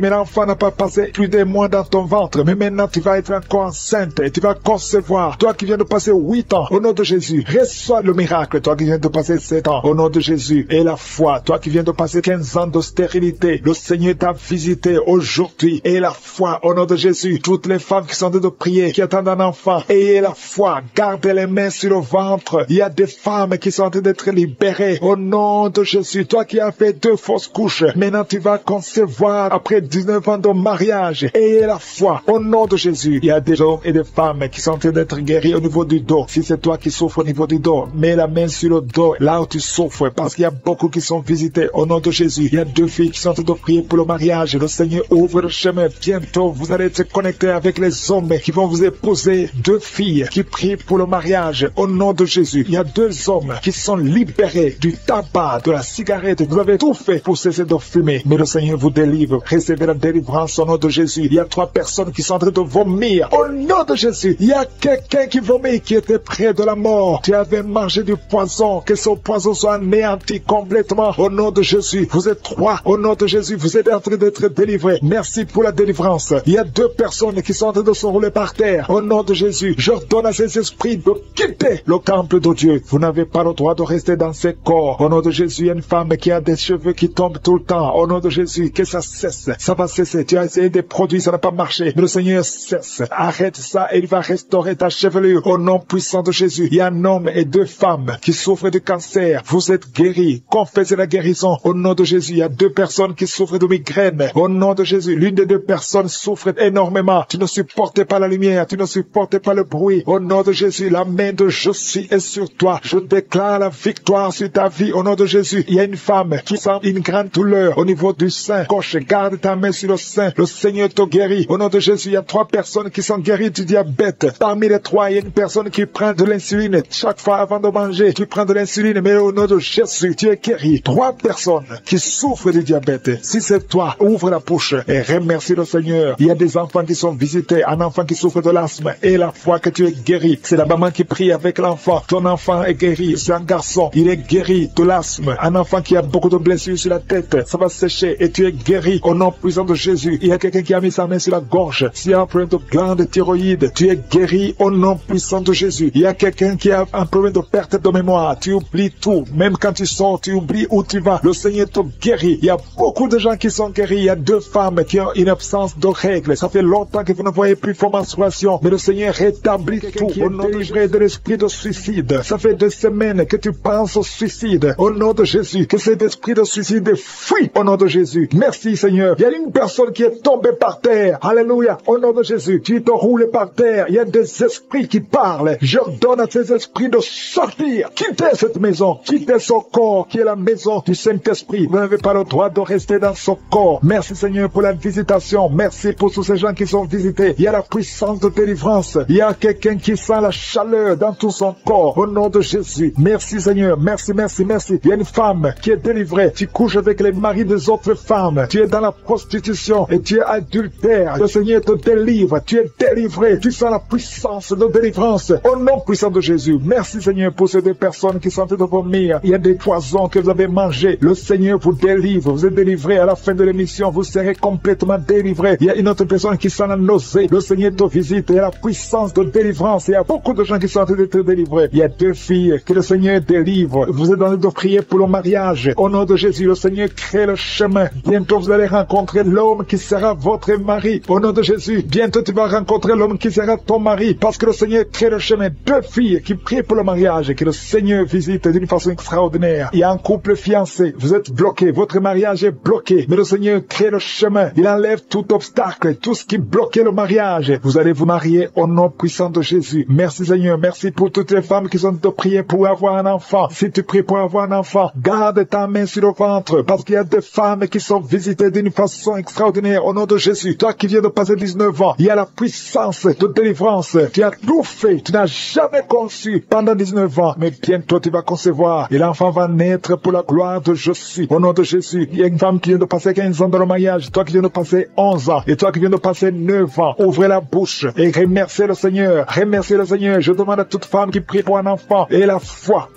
mais l'enfant n'a pas passé plus d'un mois dans ton ventre. Mais maintenant tu vas être encore enceinte et tu vas concevoir. Toi qui viens de passer 8 ans, au nom de Jésus, reçois le miracle. Toi qui viens de passer 7 ans, au nom de Jésus, et la foi. Toi qui viens de passer 15 ans de stérilité, le Seigneur t'a visité aujourd'hui. Et la foi, au nom de Jésus, toutes les femmes qui sont en train de prier, qui attendent un enfant, ayez la foi, gardez les mains sur le ventre. Il y a des femmes qui sont en train d'être libérées, au nom de Jésus. Toi qui as fait 2 fausses couches, maintenant tu vas concevoir après 19 ans de mariage. Ayez la foi, au nom de Jésus. Il y a des hommes et des femmes qui sont en train d'être guéris au niveau du dos. Si c'est toi qui souffres au niveau du dos, mets la main sur le dos, là où tu souffres, parce qu'il y a beaucoup qui sont visités au nom de Jésus. Il y a 2 filles qui sont en train de prier pour le mariage. Le Seigneur ouvre le chemin. Bientôt, vous allez être connectés avec les hommes qui vont vous épouser. 2 filles qui prient pour le mariage au nom de Jésus. Il y a 2 hommes qui sont libérés du tabac, de la cigarette. Vous avez tout fait pour cesser de fumer, mais le Seigneur vous délivre. Recevez la délivrance au nom de Jésus. Il y a 3 personnes qui sont en train de vomir au nom de Jésus. Il y a quelqu'un qui vomit, qui était près de la mort. Tu avais mangé du poison, que ce poison soit anéanti complètement au nom de Jésus. Vous êtes 3 au nom de Jésus. Vous êtes en train d'être délivrés. Merci pour la délivrance. Il y a 2 personnes qui sont en train de se rouler par terre au nom de Jésus. J'ordonne à ces esprits de quitter le temple de Dieu. Vous n'avez pas le droit de rester dans ces corps. Au nom de Jésus, il y a une femme qui a des cheveux qui tombent tout le temps. Au nom de Jésus, que ça cesse. Ça va cesser. Tu as essayé des produits, ça n'a pas marché. Mais le Seigneur cesse. Arrête ça et il va restaurer ta chevelure. Au nom puissant de Jésus, il y a un homme et 2 femmes qui souffrent de cancer. Vous êtes guéris. Confessez la guérison. Au nom de Jésus, il y a 2 personnes qui souffrent de migraine. Au nom de Jésus, l'une des 2 personnes souffre énormément. Tu ne supportes pas la lumière. Tu ne supportes pas le bruit. Au nom de Jésus, la main de je suis est sur toi. Je déclare la victoire sur ta vie. Au nom de Jésus, il y a une femme qui sent une grande douleur au niveau du sein gauche. Garde ta main sur le sein. Le Seigneur te guérit. Au nom de Jésus, il y a 3 personnes qui sont guéries du diabète. Parmi les 3, il y a une personne qui prend de l'insuline. Chaque fois avant de manger, tu prends de l'insuline, mais au nom de Jésus, tu es guéri. 3 personnes qui souffrent du diabète. Si c'est toi, ouvre la bouche et remercie le Seigneur. Il y a des enfants qui sont visités. Un enfant qui souffre de l'asthme et la foi que tu es guéri. C'est la maman qui prie avec l'enfant. Ton enfant est guéri. C'est un garçon. Il est guéri de l'asthme. Un enfant qui a beaucoup de blessures sur la tête. Ça va sécher et tu es guéri au nom puissant de Jésus. Il y a quelqu'un qui a mis sa main sur la gorge. S'il y a un problème de glande thyroïde, tu es guéri au nom puissant de Jésus. Il y a quelqu'un qui a un problème de perte de mémoire. Tu oublies tout. Même quand tu sors, tu oublies où tu vas. Le Seigneur te guérit. Il y a beaucoup de gens qui sont guéris. Il y a 2 femmes qui ont une absence de règles. Ça fait longtemps que vous ne voyez plus vos menstruations. Mais le Seigneur rétablit tout. Au nom de l'esprit de suicide. Ça fait 2 semaines que tu penses au suicide. Au nom de Jésus. Que cet esprit de suicide fuit. Au nom de Jésus. Merci Seigneur. Il y a une personne qui est tombée par terre. Alléluia. Au nom de Jésus. Tu te roules par terre. Il y a des esprits qui parlent. Je donne à ces esprits de sortir. Quittez cette maison. Quittez ce corps qui est la maison du Saint-Esprit. Vous n'avez pas le droit de rester dans ce corps. Merci Seigneur pour la visitation. Merci pour tous ces gens qui sont visités. Il y a la puissance de délivrance. Il y a quelqu'un qui sent la chaleur dans tout son corps. Au nom de Jésus. Merci Seigneur. Merci, merci, merci. Il y a une femme qui est délivrée. Tu couches avec les maris des autres femmes. Tu es dans la prostitution et tu es adultère. Le Seigneur te délivre. Tu es délivré. Tu sens la puissance de délivrance. Au nom puissant de Jésus. Merci Seigneur pour ces 2 personnes qui sont en train de vomir. Il y a des poisons que vous avez mangés. Le Seigneur vous délivre. Vous êtes délivré. À la fin de l'émission, vous serez complètement délivré. Il y a une autre personne qui sent la nausée. Le Seigneur te visite. Il y a la puissance de délivrance. Il y a beaucoup de gens qui sont en train d'être délivrés. Il y a 2 filles que le Seigneur délivre. Vous êtes en train de prier pour le mariage. Au nom de Jésus, le Seigneur crée le chemin. Bientôt, vous allez rencontrer l'homme qui sera votre mari. Au nom de Jésus, bientôt tu vas rencontrer l'homme qui sera ton mari. Parce que le Seigneur crée le chemin. 2 filles qui prient pour le mariage. Que le Seigneur visite d'une façon extraordinaire. Il y a un couple fiancé. Vous êtes bloqué. Votre mariage est bloqué. Mais le Seigneur crée le chemin. Il enlève tout obstacle. Tout ce qui bloquait le mariage. Vous allez vous marier au nom puissant de Jésus. Merci Seigneur. Merci pour toutes les femmes qui sont de prier pour avoir un enfant. Si tu pries pour avoir un enfant, garde ta main sur le ventre. Parce qu'il y a des femmes qui sont visitées d'une façon extraordinaire au nom de Jésus. Toi qui viens de passer 19 ans, il y a la puissance de délivrance. Tu as tout fait. Tu n'as jamais conçu pendant 19 ans. Mais bientôt tu vas concevoir. Et l'enfant va naître pour la gloire de je suis. Au nom de Jésus. Il y a une femme qui vient de passer 15 ans dans le mariage. Toi qui viens de passer 11 ans. Et toi qui viens de passer 9 ans. Ouvrez la bouche et remerciez le Seigneur. Remerciez Merci le Seigneur. Je demande à toute femme qui prie pour un enfant. Et la foi.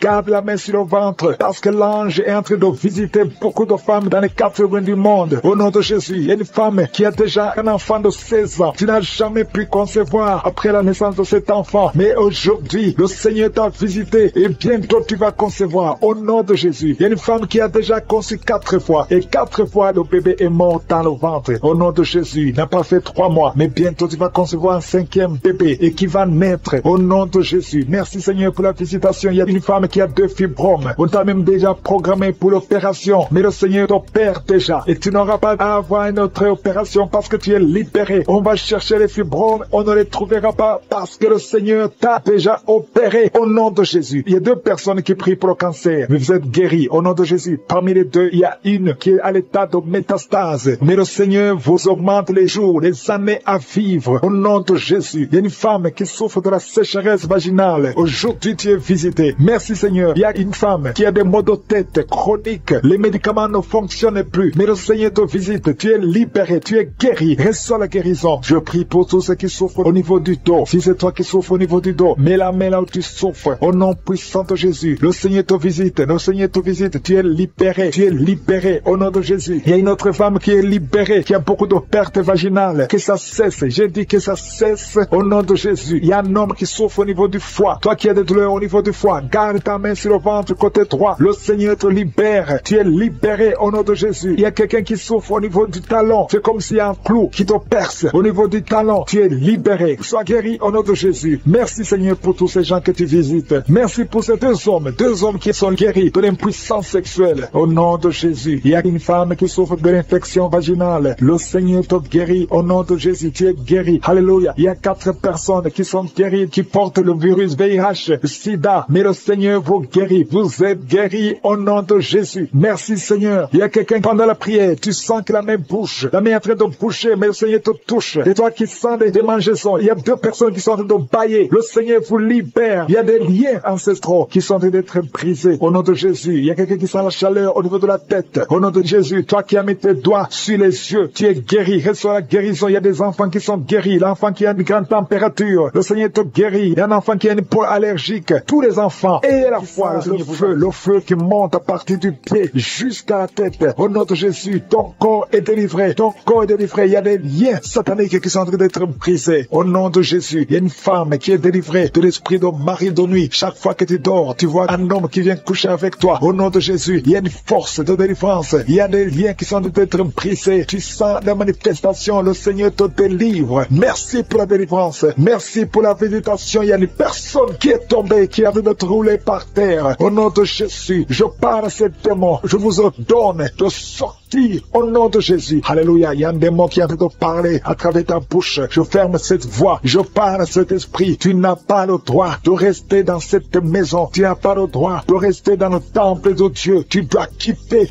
Garde la main sur le ventre. Parce que l'ange est en train de visiter beaucoup de femmes dans les 4 coins du monde. Au nom de Jésus, il y a une femme qui a déjà un enfant de 16 ans. Tu n'as jamais pu concevoir après la naissance de cet enfant. Mais aujourd'hui, le Seigneur t'a visité et bientôt tu vas concevoir. Au nom de Jésus, il y a une femme qui a déjà conçu 4 fois. Et 4 fois, le bébé est mort dans le ventre. Au nom de Jésus, il n'a pas fait 3 mois. Mais bientôt tu vas concevoir un 5e bébé et qui va naître. Au nom de Jésus. Merci Seigneur pour la visitation. Il y a une femme qui a 2 fibromes. On t'a même déjà programmé pour l'opération. Mais le Seigneur t'opère déjà. Et tu n'auras pas à avoir une autre opération parce que tu es libéré. On va chercher les fibromes. On ne les trouvera pas parce que le Seigneur t'a déjà opéré. Au nom de Jésus. Il y a 2 personnes qui prient pour le cancer. Mais vous êtes guéris. Au nom de Jésus. Parmi les 2, il y a une qui est à l'état de métastase. Mais le Seigneur vous augmente les jours, les années à vivre. Au nom de Jésus. Il y a une femme qui souffre de la sécheresse vaginale. Aujourd'hui, tu es visité. Merci Seigneur. Il y a une femme qui a des maux de tête chroniques. Les médicaments ne fonctionnent plus. Mais le Seigneur te visite. Tu es libéré. Tu es guéri. Reçois la guérison. Je prie pour tous ceux qui souffrent au niveau du dos. Si c'est toi qui souffres au niveau du dos, mets la main là où tu souffres. Au nom puissant de Jésus. Le Seigneur te visite. Le Seigneur te visite. Tu es libéré. Tu es libéré. Au nom de Jésus. Il y a une autre femme qui est libérée, qui a beaucoup de pertes vaginales. Que ça cesse. J'ai dit que ça cesse. Au nom de Jésus. Il y a un homme qui souffre au niveau du foie. Toi qui as des douleurs au niveau du foie, garde ta main sur le ventre côté droit. Le Seigneur te libère. Tu es libéré au nom de Jésus. Il y a quelqu'un qui souffre au niveau du talon. C'est comme s'il y a un clou qui te perce au niveau du talon. Tu es libéré. Sois guéri au nom de Jésus. Merci Seigneur pour tous ces gens que tu visites. Merci pour ces 2 hommes qui sont guéris de l'impuissance sexuelle. Au nom de Jésus. Il y a une femme qui souffre de l'infection vaginale. Le Seigneur te guérit au nom de Jésus. Tu es guéri. Alléluia. Il y a 4 personnes qui sont guéries, qui portent le virus VIH, SIDA. Mais le Seigneur vous guérit. Vous êtes guéris au nom de Jésus. Merci Seigneur. Il y a quelqu'un pendant la prière, tu sens que la main bouge. La main est en train de bouger, mais le Seigneur te touche. Et toi qui sens des démangeaisons, il y a 2 personnes qui sont en train de bailler. Le Seigneur vous libère. Il y a des liens ancestraux qui sont en train d'être brisés. Au nom de Jésus. Il y a quelqu'un qui sent la chaleur au niveau de la tête. Au nom de Jésus. Toi qui as mis tes doigts sur les yeux, tu es guéri. Reçois la guérison. Il y a des enfants qui sont guéris. L'enfant qui a une grande température, le Seigneur te guérit. Il y a un enfant qui a une peau allergique. Tous les enfants. Et la foi, le feu qui monte à partir du pied jusqu'à la tête. Au nom de Jésus, ton corps est délivré. Ton corps est délivré. Il y a des liens sataniques qui sont en train d'être brisés. Au nom de Jésus, il y a une femme qui est délivrée de l'esprit de mari de nuit. Chaque fois que tu dors, tu vois un homme qui vient coucher avec toi. Au nom de Jésus, il y a une force de délivrance. Il y a des liens qui sont en train d'être brisés. Tu sens la manifestation. Le Seigneur te délivre. Merci pour la délivrance. Merci pour la visitation. Il y a une personne qui est tombée, qui a de rouler par terre. Au nom de Jésus, je parle à ces démons. Je vous ordonne de sortir au nom de Jésus. Alléluia. Il y a un démon qui est en train de parler à travers ta bouche. Je ferme cette voix. Je parle à cet esprit. Tu n'as pas le droit de rester dans cette maison. Tu n'as pas le droit de rester dans le temple de Dieu. Tu dois quitter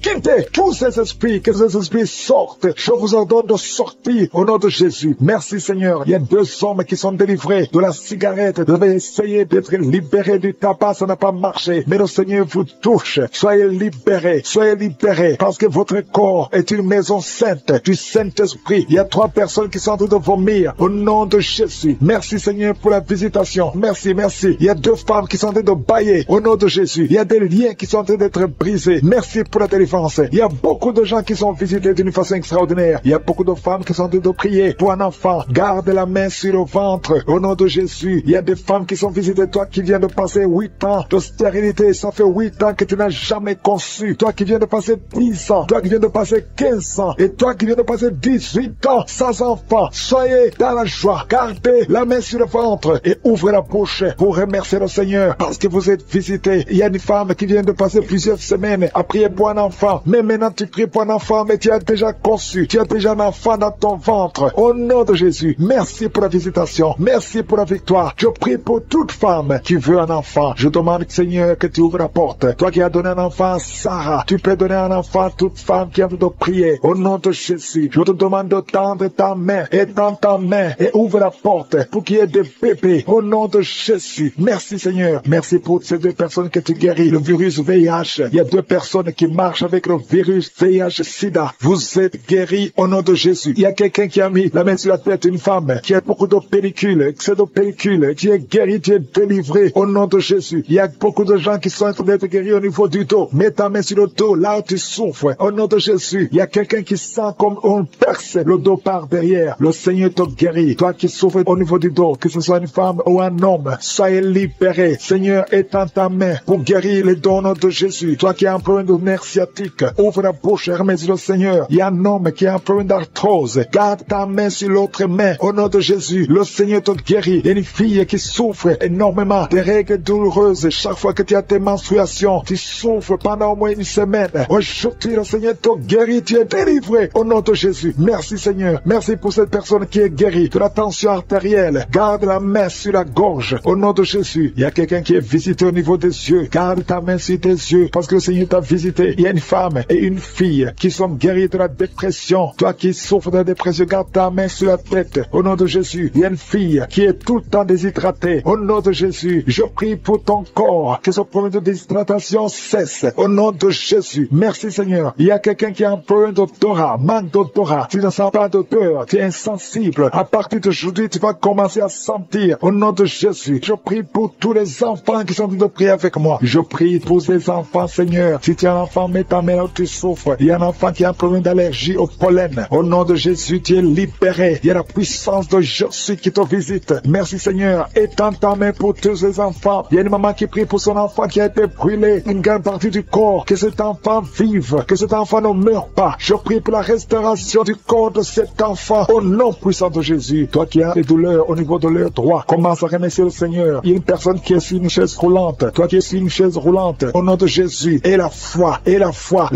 tous ces esprits. Que ces esprits sortent. Je vous ordonne de sortir au nom de Jésus. Merci Seigneur. Il y a 2 hommes qui sont délivrés de la cigarette. Vous avez essayé d'être libérés du tabac. Ça n'a pas marché. Mais le Seigneur vous touche. Soyez libérés. Soyez libérés. Parce que votre corps est une maison sainte du Saint-Esprit. Il y a 3 personnes qui sont en train de vomir au nom de Jésus. Merci Seigneur pour la visitation. Merci. Il y a 2 femmes qui sont en train de bailler au nom de Jésus. Il y a des liens qui sont en train d'être brisés. Merci pour la délivrance. Il y a beaucoup de gens qui sont visités d'une façon extraordinaire. Il y a beaucoup de femmes qui sont en train de prier pour un enfant. Garde la main sur le ventre au nom de Jésus. Il y a des femmes qui sont visitées. Toi qui viens de passer 8 ans de stérilité, ça fait 8 ans que tu n'as jamais conçu. Toi qui viens de passer 10 ans. Toi qui viens de passer 15 ans. Et toi qui viens de passer 18 ans sans enfant. Soyez dans la joie. Gardez la main sur le ventre et ouvrez la bouche pour remercier le Seigneur parce que vous êtes visités. Il y a une femme qui vient de passer plusieurs semaines à prier pour un enfant. Mais maintenant tu pries pour un enfant, mais tu as déjà conçu. Tu as déjà un enfant dans ton ventre. Au nom de Jésus, merci pour la visitation. Merci pour la victoire. Je prie pour toute femme qui veut un enfant. Je demande, Seigneur, que tu ouvres la porte. Toi qui as donné un enfant à Sarah, tu peux donner un enfant à toute femme qui a train de prier. Au nom de Jésus, je te demande de tendre ta main, étends ta main et ouvre la porte pour qu'il y ait des bébés. Au nom de Jésus, merci Seigneur. Merci pour ces 2 personnes que tu guéris. Le virus VIH, il y a 2 personnes qui marchent avec le virus VIH-Sida. Vous êtes guéris au nom de Jésus. Il y a quelqu'un qui a mis la main sur la tête d'une femme qui a beaucoup de pellicules, pseudo-pellicules. Tu es guéri, tu es délivré au nom de Jésus. Il y a beaucoup de gens qui sont en train d'être guéris au niveau du dos. Mets ta main sur le dos, là où tu souffres. Au nom de Jésus, il y a quelqu'un qui sent comme on perce le dos par derrière. Le Seigneur te guérit. Toi qui souffres au niveau du dos, que ce soit une femme ou un homme, soyez libéré. Seigneur, étends ta main pour guérir les dons au nom de Jésus. Toi qui as un problème de nerf sciatique, ouvre la bouche et remets sur le Seigneur. Il y a un homme qui a un problème d'arthrose. Garde ta main sur l'autre main. Au nom de Jésus, le Seigneur te guérit. Il y a une fille qui souffre énormément des règles douloureuses. Chaque fois que tu as tes menstruations, tu souffres pendant au moins une semaine. Aujourd'hui, le Seigneur te guérit. Tu es délivré au nom de Jésus. Merci Seigneur. Merci pour cette personne qui est guérie de la tension artérielle. Garde la main sur la gorge. Au nom de Jésus, il y a quelqu'un qui est visité au niveau des yeux. Garde ta main sur tes yeux parce que le Seigneur t'a visité. Il y a une femme et une fille qui sont guéries de la dépression. Toi qui souffres de la dépression, garde ta main sur la tête. Au nom de Jésus, il y a une fille qui est tout le temps déshydratée. Au nom de Jésus, je prie pour ton corps que ce problème de déshydratation cesse. Au nom de Jésus, merci Seigneur. Il y a quelqu'un qui a un problème d'odorat, manque d'odorat. Tu ne sens pas d'odeur, tu es insensible. À partir d'aujourd'hui, tu vas commencer à sentir. Au nom de Jésus, je prie pour tous les enfants qui sont en train de prier avec moi. Je prie pour ces enfants, Seigneur. Si tu as un enfant, mets ta main là où tu souffres. Il y a un enfant qui a un problème d'allergie au pollen. Au nom de Jésus, tu es libéré. Il y a la puissance de Jésus qui te visite. Merci Seigneur. Étends ta main pour tous ces enfants. Il y a une maman qui prie pour son enfant qui a été brûlé, une grande partie du corps. Que cet enfant vive, que cet enfant ne meure pas. Je prie pour la restauration du corps de cet enfant. Au nom puissant de Jésus. Toi qui as des douleurs au niveau de l'œil droit, commence à remercier le Seigneur. Il y a une personne qui est sur une chaise roulante. Toi qui es sur une chaise roulante, au nom de Jésus. Et la foi.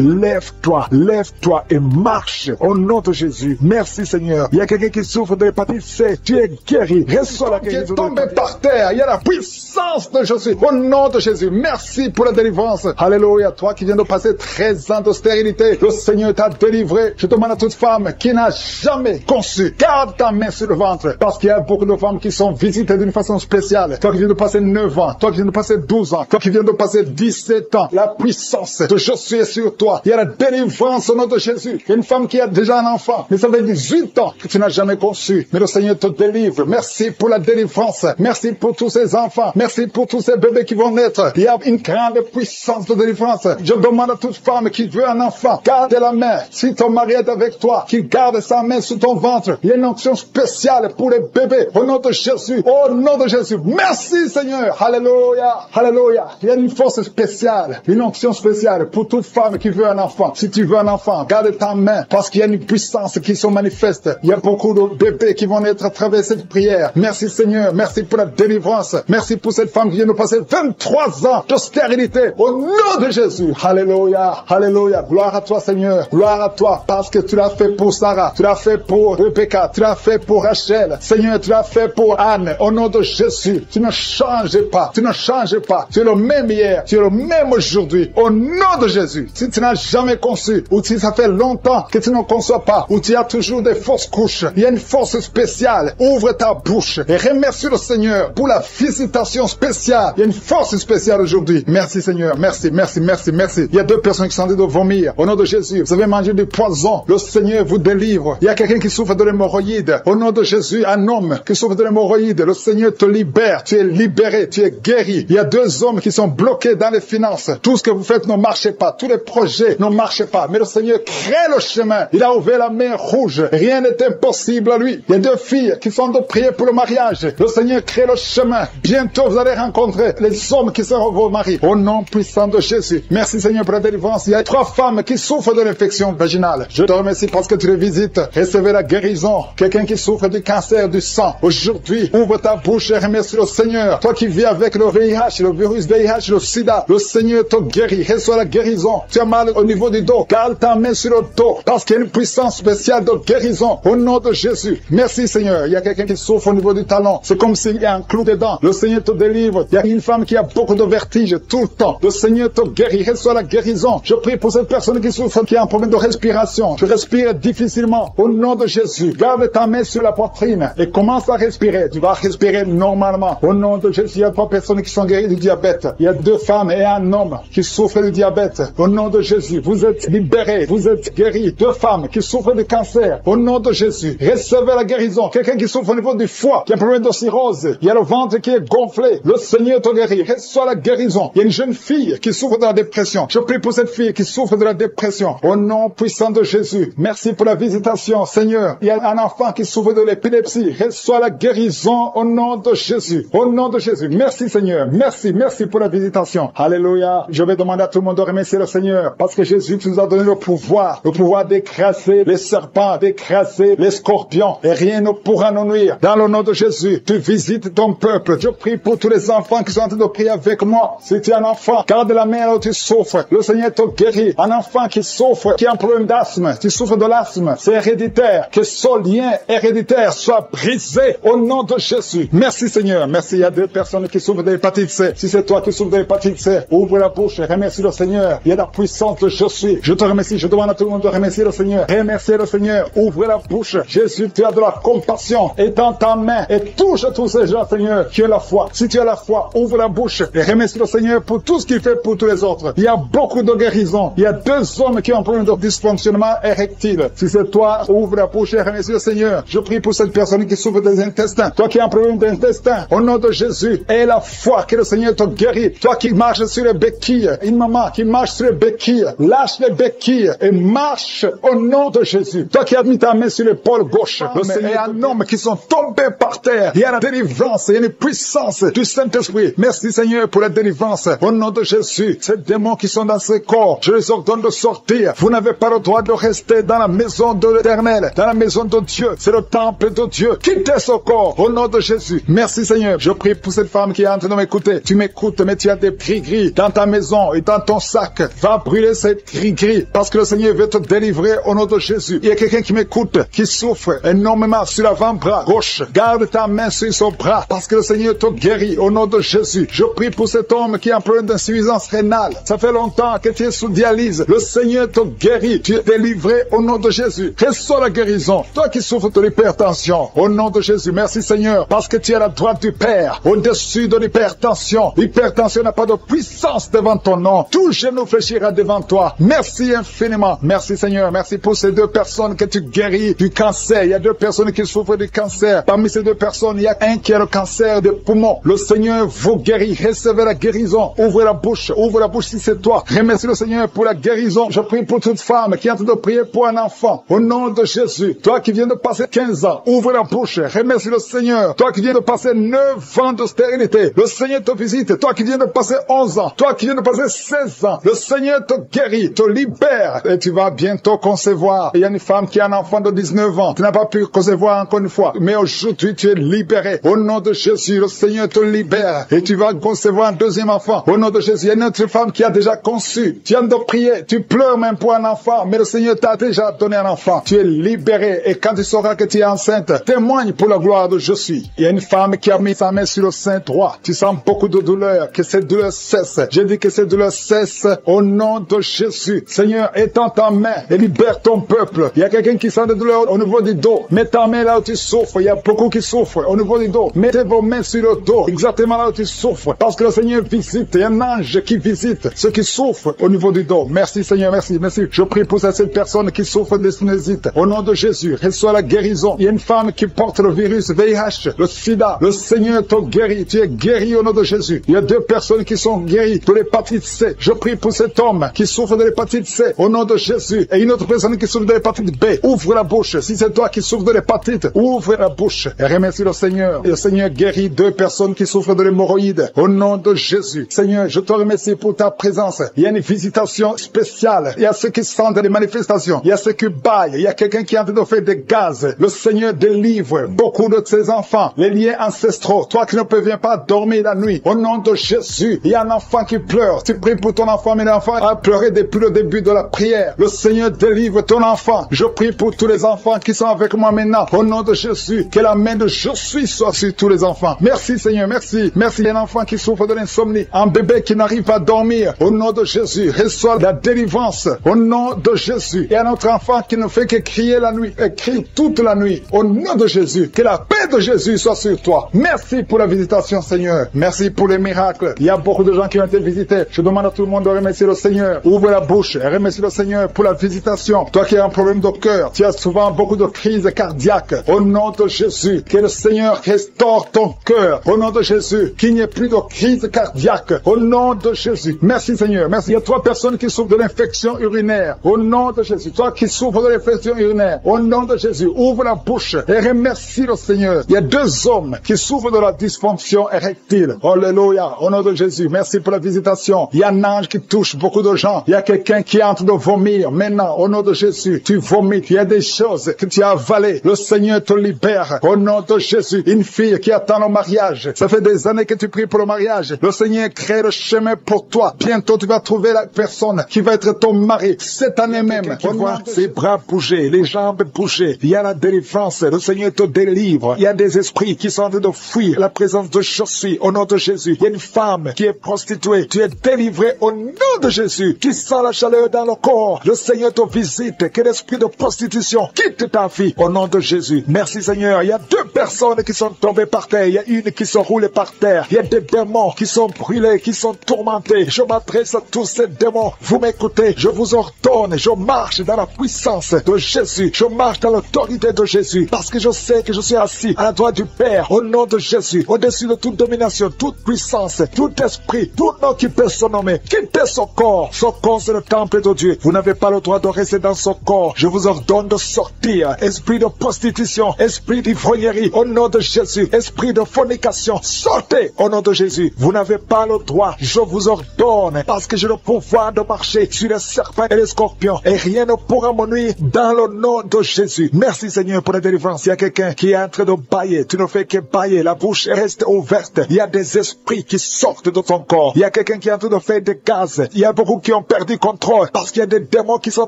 Lève-toi et marche. Au nom de Jésus. Merci Seigneur. Il y a quelqu'un qui souffre de l'hépatite C. Tu es guéri. Reçois la guérison. Qui est tombé par terre. Il y a la puissance de Jésus. Au nom de Jésus. Merci pour la délivrance. Alléluia. Toi qui viens de passer 13 ans de stérilité, le Seigneur t'a délivré. Je demande à toute femme qui n'a jamais conçu, garde ta main sur le ventre. Parce qu'il y a beaucoup de femmes qui sont visitées d'une façon spéciale. Toi qui viens de passer 9 ans. Toi qui viens de passer 12 ans. Toi qui viens de passer 17 ans. La puissance de Jésus est sur toi. Il y a la délivrance au nom de Jésus. Il y a une femme qui a déjà un enfant. Mais ça fait 18 ans que tu n'as jamais conçu. Mais le Seigneur te délivre. Merci pour la délivrance. Merci pour tous ces enfants. Merci pour tous ces bébés qui vont naître. Il y a une grande puissance de délivrance. Je demande à toute femme qui veut un enfant, garde la main. Si ton mari est avec toi, qu'il garde sa main sur ton ventre. Il y a une onction spéciale pour les bébés. Au nom de Jésus. Au nom de Jésus. Merci Seigneur. Alléluia. Alléluia. Il y a une force spéciale. Une onction spéciale pour toute femme qui veut un enfant. Si tu veux un enfant, garde ta main. Parce qu'il y a une puissance qui se manifeste. Il y a beaucoup de bébés qui vont naître à travers cette prière. Merci Seigneur. Merci pour la délivrance. Merci pour cette femme qui vient de passer 23 ans de stérilité. Au nom de Jésus. Alléluia. Alléluia. Gloire à toi Seigneur. Gloire à toi. Parce que tu l'as fait pour Sarah. Tu l'as fait pour Rebecca. Tu l'as fait pour Rachel. Seigneur, tu l'as fait pour Anne. Au nom de Jésus. Tu ne changes pas. Tu ne changes pas. Tu es le même hier. Tu es le même aujourd'hui. Au nom de Jésus. Si tu n'as jamais conçu, ou si ça fait longtemps que tu ne conçois pas, ou tu as toujours des fausses couches, il y a une force spéciale. Ouvre ta bouche et remercie le Seigneur pour la visitation spéciale. Il y a une force spéciale aujourd'hui. Merci Seigneur. Merci, merci, merci, merci. Il y a 2 personnes qui sont en train de vomir. Au nom de Jésus, vous avez mangé du poison. Le Seigneur vous délivre. Il y a quelqu'un qui souffre de l'hémorroïde. Au nom de Jésus, un homme qui souffre de l'hémorroïde. Le Seigneur te libère. Tu es libéré. Tu es guéri. Il y a 2 hommes qui sont bloqués dans les finances. Tout ce que vous faites ne marche pas. Tous les projets ne marchent pas. Mais le Seigneur crée le chemin. Il a ouvert la main rouge. Rien n'est impossible à lui. Il y a 2 filles qui sont de prier pour le mariage. Le Seigneur crée le chemin. Bientôt, vous allez rencontrer les hommes qui seront vos maris. Au nom puissant de Jésus. Merci Seigneur pour la délivrance. Il y a 3 femmes qui souffrent de l'infection vaginale. Je te remercie parce que tu les visites. Recevez la guérison. Quelqu'un qui souffre du cancer du sang. Aujourd'hui, ouvre ta bouche et remercie le Seigneur. Toi qui vis avec le VIH, le virus VIH, le sida, le Seigneur te guérit. Reçois la guérison. Tu as mal au niveau du dos. Garde ta main sur le dos. Parce qu'il y a une puissance spéciale de guérison. Au nom de Jésus. Merci Seigneur. Il y a quelqu'un qui souffre au niveau du talon. C'est comme s'il y a un clou dedans. Le Seigneur te délivre. Il y a une femme qui a beaucoup de vertige tout le temps. Le Seigneur te guérit. Reçois la guérison. Je prie pour cette personne qui souffre souffre, qui a un problème de respiration, tu respires difficilement, au nom de Jésus, garde ta main sur la poitrine et commence à respirer. Tu vas respirer normalement. Au nom de Jésus, il y a 3 personnes qui sont guéries du diabète. Il y a 2 femmes et un homme qui souffrent du diabète. Au nom de Jésus, vous êtes libérés, vous êtes guéris. 2 femmes qui souffrent du cancer. Au nom de Jésus, recevez la guérison. Quelqu'un qui souffre au niveau du foie, qui a un problème de cirrhose, il y a le ventre qui est gonflé. Le Seigneur te guérit. Reçois la guérison. Il y a une jeune fille qui souffre de la dépression. Je prie pour cette fille qui souffre de la dépression. Au nom puissant de Jésus, merci pour la visitation, Seigneur. Il y a un enfant qui souffre de l'épilepsie. Reçois la guérison au nom de Jésus. Au nom de Jésus. Merci, Seigneur. Merci pour la visitation. Alléluia. Je vais demander à tout le monde de remercier le Seigneur parce que Jésus nous a donné le pouvoir d'écraser les serpents, d'écraser les scorpions et rien ne pourra nous nuire. Dans le nom de Jésus, tu visites ton peuple. Je prie pour tous les enfants qui sont en train de prier avec moi. Si tu es un enfant, garde la main là où tu souffres. Le Seigneur te guérit. Un enfant qui souffre, qui a un problème d'asthme, tu souffres de l'asthme, c'est héréditaire. Que ce lien héréditaire soit brisé au nom de Jésus. Merci Seigneur. Merci. Il y a 2 personnes qui souffrent de l'hépatite C. Si c'est toi qui souffres de l'hépatite C, ouvre la bouche et remercie le Seigneur. Il y a la puissance de je suis. Je te remercie. Je demande à tout le monde de remercier le Seigneur. Remerciez le Seigneur. Ouvre la bouche. Jésus, tu as de la compassion. Étends ta main et touche tous ces gens, Seigneur, qui ont la foi. Si tu as la foi, ouvre la bouche et remercie le Seigneur pour tout ce qu'il fait pour tous les autres. Il y a beaucoup de guérisons. Il y a 2 hommes qui ont un problème de dysfonctionnement érectile. Si c'est toi, ouvre la bouche et remercie le Seigneur. Je prie pour cette personne qui souffre des intestins. Toi qui as un problème d'intestin, au nom de Jésus, aie la foi que le Seigneur te guérit. Toi qui marches sur les béquilles, une maman qui marche sur les béquilles, lâche les béquilles et marche au nom de Jésus. Toi qui as mis ta main sur l'épaule gauche, le Seigneur et un homme qui sont tombés par terre. Il y a la délivrance, il y a une puissance du Saint-Esprit. Merci Seigneur pour la délivrance. Au nom de Jésus, ces démons qui sont dans ce corps, je les ordonne de sortir. Vous n'avez pas le droit de rester dans la maison de l'Éternel, dans la maison de Dieu. C'est le temple de Dieu. Quittez ce corps au nom de Jésus. Merci Seigneur. Je prie pour cette femme qui est en train de m'écouter. Tu m'écoutes, mais tu as des gris-gris dans ta maison et dans ton sac. Va brûler ces gris-gris parce que le Seigneur veut te délivrer au nom de Jésus. Il y a quelqu'un qui m'écoute, qui souffre énormément sur l'avant-bras gauche. Garde ta main sur son bras parce que le Seigneur te guérit au nom de Jésus. Je prie pour cet homme qui a un problème d'insuffisance rénale. Ça fait longtemps que tu es sous dialyse. Le Seigneur te guérit. Tu es délivré au nom de Jésus. Reçois la guérison. Toi qui souffres de l'hypertension, au nom de Jésus. Merci Seigneur parce que tu es à la droite du Père au-dessus de l'hypertension. L'hypertension n'a pas de puissance devant ton nom. Tout genou fléchira devant toi. Merci infiniment. Merci Seigneur. Merci pour ces 2 personnes que tu guéris du cancer. Il y a 2 personnes qui souffrent du cancer. Parmi ces 2 personnes, il y a un qui a le cancer des poumons. Le Seigneur vous guérit. Recevez la guérison. Ouvrez la bouche. Ouvre la bouche si c'est toi. Remercie le Seigneur pour la guérison. Je prie pour toute femme qui est en train de prier pour un enfant. Au nom de Jésus. Toi qui viens de passer 15 ans, ouvre la bouche. Remercie le Seigneur. Toi qui viens de passer 9 ans de stérilité, le Seigneur te visite. Toi qui viens de passer 11 ans, toi qui viens de passer 16 ans, le Seigneur te guérit, te libère et tu vas bientôt concevoir. Il y a une femme qui a un enfant de 19 ans. Tu n'as pas pu concevoir encore une fois, mais aujourd'hui tu es libéré. Au nom de Jésus, le Seigneur te libère et tu vas concevoir un 2e enfant. Au nom de Jésus, il y a une autre femme qui a déjà conçu. Tu viens de prier, tu pleures même pour un enfant, mais le Seigneur t'a déjà donné un enfant. Tu es libéré et quand tu sauras que tu es enceinte, témoigne pour la gloire de je suis. Il y a une femme qui a mis sa main sur le sein droit. Tu sens beaucoup de douleur, que cette douleur cesse. Je dis que cette douleur cesse au nom de Jésus. Seigneur, étends ta main et libère ton peuple. Il y a quelqu'un qui sent de douleur au niveau du dos. Mets ta main là où tu souffres. Il y a beaucoup qui souffrent au niveau du dos. Mettez vos mains sur le dos, exactement là où tu souffres. Parce que le Seigneur visite. Il y a un ange qui visite ceux qui souffrent au niveau du dos. Merci Seigneur, merci. Je prie pour cette personne qui souffre de sinusite. Au nom de Jésus, reçois la guérison. Il y a une femme qui porte le virus VIH, le sida. Le Seigneur te guérit. Tu es guéri au nom de Jésus. Il y a 2 personnes qui sont guéries de l'hépatite C. Je prie pour cet homme qui souffre de l'hépatite C au nom de Jésus. Et une autre personne qui souffre de l'hépatite B. Ouvre la bouche. Si c'est toi qui souffres de l'hépatite, ouvre la bouche et remercie le Seigneur. Et le Seigneur guérit 2 personnes qui souffrent de l'hémorroïde au nom de Jésus. Seigneur, je te remercie pour ta présence. Il y a une visitation spéciale. Il y a ceux qui sentent des manifestations. Il y a ceux qui baillent. Il y a quelqu'un qui est en train de faire des gaz. Le Seigneur délivre beaucoup de ses enfants. Les liens ancestraux. Toi qui ne peux pas dormir la nuit. Au nom de Jésus, il y a un enfant qui pleure. Tu pries pour ton enfant, mais l'enfant a pleuré depuis le début de la prière. Le Seigneur délivre ton enfant. Je prie pour tous les enfants qui sont avec moi maintenant. Au nom de Jésus, que la main de je suis soit sur tous les enfants. Merci Seigneur, merci. Merci. Il y a un enfant qui souffre de l'insomnie. Un bébé qui n'arrive pas à dormir. Au nom de Jésus, reçois la délivrance délivrance. Au nom de Jésus. Et à notre enfant qui ne fait que crier la nuit, et crie toute la nuit. Au nom de Jésus. Que la paix de Jésus soit sur toi. Merci pour la visitation, Seigneur. Merci pour les miracles. Il y a beaucoup de gens qui ont été visités. Je demande à tout le monde de remercier le Seigneur. Ouvre la bouche et remercie le Seigneur pour la visitation. Toi qui as un problème de cœur, tu as souvent beaucoup de crises cardiaques. Au nom de Jésus, que le Seigneur restaure ton cœur. Au nom de Jésus, qu'il n'y ait plus de crise cardiaque. Au nom de Jésus. Merci Seigneur. Merci. Il y a 3 personnes qui souffrent de l'infection urinaire. Au nom de Jésus. Toi qui souffres de l'infection urinaire. Au nom de Jésus. Ouvre la bouche et remercie le Seigneur. Il y a 2 hommes qui souffrent de la dysfonction érectile. Alléluia. Au nom de Jésus. Merci pour la visitation. Il y a un ange qui touche beaucoup de gens. Il y a quelqu'un qui est en train de vomir. Maintenant, au nom de Jésus, tu vomis. Il y a des choses que tu as avalées. Le Seigneur te libère. Au nom de Jésus. Une fille qui attend le mariage. Ça fait des années que tu pries pour le mariage. Le Seigneur crée le chemin pour toi. Bientôt, tu vas trouver la personne qui va être ton mari. Cette année même. Tu vois ses bras bouger, les jambes bouger. Il y a la délivrance. Le Seigneur te délivre. Il y a des esprits qui sont en train de fuir la présence de Jésus. Au nom de Jésus. Il y a une femme qui est prostituée. Tu es délivré au nom de Jésus. Tu sens la chaleur dans le corps. Le Seigneur te visite. Que l'esprit de prostitution quitte ta vie. Au nom de Jésus. Merci Seigneur. Il y a 2 personnes qui sont tombées par terre. Il y a une qui se roule par terre. Il y a des démons qui sont brûlés, qui sont tourmentés. Je m'adresse à tous ces démons. Vous m'écoutez. Je vous ordonne. Je marche dans la puissance de Jésus. Je marche dans l'autorité de Jésus. Parce que je sais que je suis assis à la droite du Père. Au nom de Jésus. Au-dessus de toute domination, toute puissance, tout esprit, tout nom qui peut se nommer. Quittez son corps. Son corps, c'est le temple de Dieu. Vous n'avez pas le droit de rester dans son corps. Je vous ordonne de sortir. Esprit de prostitution, esprit d'ivrognerie, au nom de Jésus. Esprit de fornication, sortez au nom de Jésus. Vous n'avez pas le droit. Je vous ordonne, parce que j'ai le pouvoir de marcher sur les serpents et les scorpions. Et rien ne pourra me nuire dans le nom de Jésus. Merci Seigneur pour la délivrance. Il y a quelqu'un qui est en train de bailler. Tu ne fais que bailler. La bouche reste ouverte. Il y a des esprits qui sortent de ton corps. Il y a quelqu'un qui est en train de faire des gaz. Il y a beaucoup qui ont perdu contrôle parce qu'il y a des démons qui sont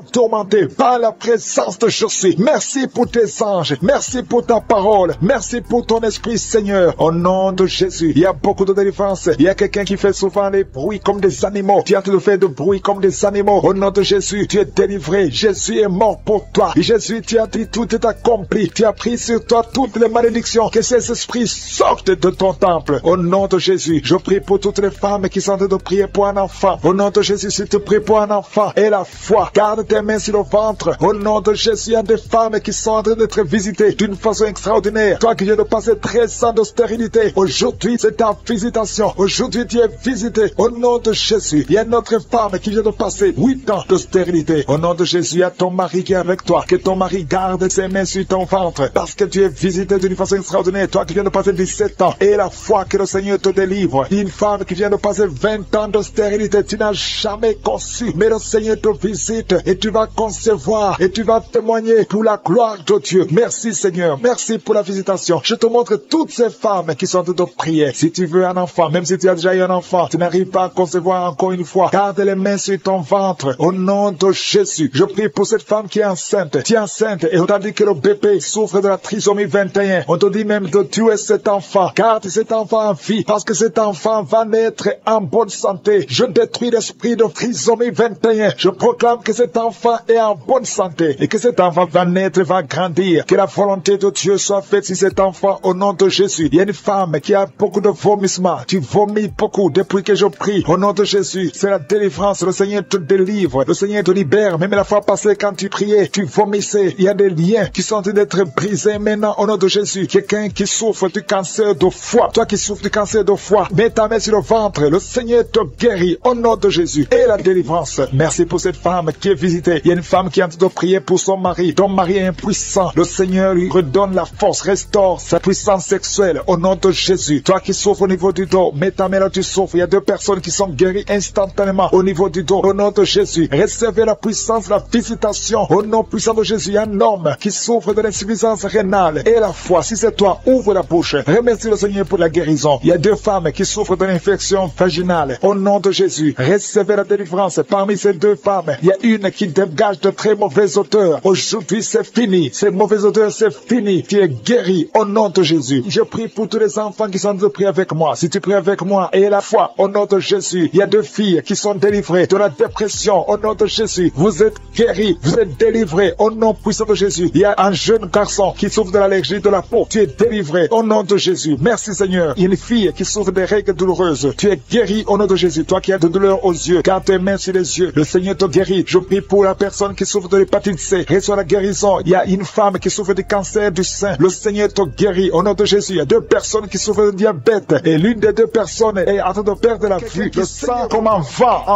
tourmentés par la présence de Jésus. Merci pour tes anges. Merci pour ta parole. Merci pour ton esprit, Seigneur. Au nom de Jésus, il y a beaucoup de délivrance. Il y a quelqu'un qui fait souvent des bruits comme des animaux. Tu es en train de faire des bruits comme des animaux. Au nom de Jésus, tu es délivré. Jésus est mort pour toi. Et Jésus, tu as dit tout est accompli. Tu as pris sur toi toutes les malédictions. Que ces esprits sortent de ton temple. Au nom de Jésus, je prie pour toutes les femmes qui sont en train de prier pour un enfant. Au nom de Jésus, si tu pries pour un enfant et la foi, garde tes mains sur le ventre. Au nom de Jésus, il y a des femmes qui sont en train d'être visitées d'une façon extraordinaire. Toi qui viens de passer 13 ans de stérilité, aujourd'hui c'est ta visitation. Aujourd'hui tu es visité. Au nom de Jésus, il y a une autre femme qui vient de passer 8 ans de stérilité. Au nom de Jésus, il y a ton mari qui est avec toi. Que ton mari garde ses mains sur ton ventre parce que tu es visité d'une façon extraordinaire. Toi qui viens de passer 17 ans et la foi que le Seigneur te délivre. Une femme qui vient de passer 20 ans de stérilité, tu n'as jamais conçu, mais le Seigneur te visite et tu vas concevoir et tu vas témoigner pour la gloire de Dieu. Merci Seigneur, merci pour la visitation. Je te montre toutes ces femmes qui sont en train de prier. Si tu veux un enfant, même si tu as déjà eu un enfant, tu n'arrives pas à concevoir encore une fois, garde les mains sur ton ventre. Au nom de Jésus, je prie pour cette femme qui est enceinte. Tu es enceinte et on t'a dit que le bébé souffre de la trisomie 21. On te dit même de tuer cet enfant. Garde cet enfant en vie parce que cet enfant va naître en bonne santé. Je détruis l'esprit de trisomie 21. Je proclame que cet enfant est en bonne santé et que cet enfant va naître, va grandir. Que la volonté de Dieu soit faite sur cet enfant au nom de Jésus. Il y a une femme qui a beaucoup de vomissements. Tu vomis beaucoup depuis que je prie. Au nom de Jésus, c'est la délivrance. Le Seigneur te délivre. Le Seigneur te libère. Même la fois passée quand tu priais, tu vomissais. Il y a des liens qui sont en train d'être brisés maintenant au nom de Jésus. Quelqu'un qui souffre du cancer de foie. Toi qui souffres du cancer de foie, mets ta main sur le ventre. Le Seigneur te guérit au nom de Jésus. Et la délivrance. Merci pour cette femme qui est visitée. Il y a une femme qui est en train de prier pour son mari. Ton mari est impuissant. Le Seigneur lui redonne la force, restaure sa puissance sexuelle au nom de Jésus. Toi qui souffres au niveau du dos, mets ta main là, tu souffres. Il y a 2 personnes qui sont guéries instantanément au niveau du dos. Au nom de Jésus, recevez la puissance, la visitation. Au nom puissant de Jésus, il y a un homme qui souffre de l'insuffisance rénale. Et la foi, si c'est toi, ouvre la bouche. Remercie le Seigneur pour la guérison. Il y a 2 femmes qui souffrent de l'infection vaginale. Au nom de Jésus, recevez la délivrance. Parmi ces 2 femmes, il y a une qui dégage de très mauvaises odeurs. Aujourd'hui, c'est fini. Ces mauvaises odeurs, c'est fini. Tu es guéri au nom de Jésus. Je prie pour tous les enfants qui sont de prier avec moi. Si tu pries avec moi et la foi au nom de Jésus, il y a 2 filles qui sont délivrées de la dépression au nom de Jésus. Vous êtes guéris, vous êtes délivrés au nom puissant de Jésus. Il y a un jeune garçon qui souffre de l'allergie de la peau. Tu es délivré au nom de Jésus. Merci Seigneur. Il y a une fille qui souffre des règles douloureuses. Tu es guéri au nom de Jésus. Toi qui as de douleurs aux yeux, garde tes mains sur les yeux. Le Seigneur te guérit. Je prie pour la personne qui souffre de l'hépatite C. Reçois la guérison. Il y a une femme qui souffre du cancer du sein. Le Seigneur te guérit au nom de Jésus. Il y a deux personnes qui souffrent de diabète et l'une des deux personnes est en train de perdre la vue. Le sang comme un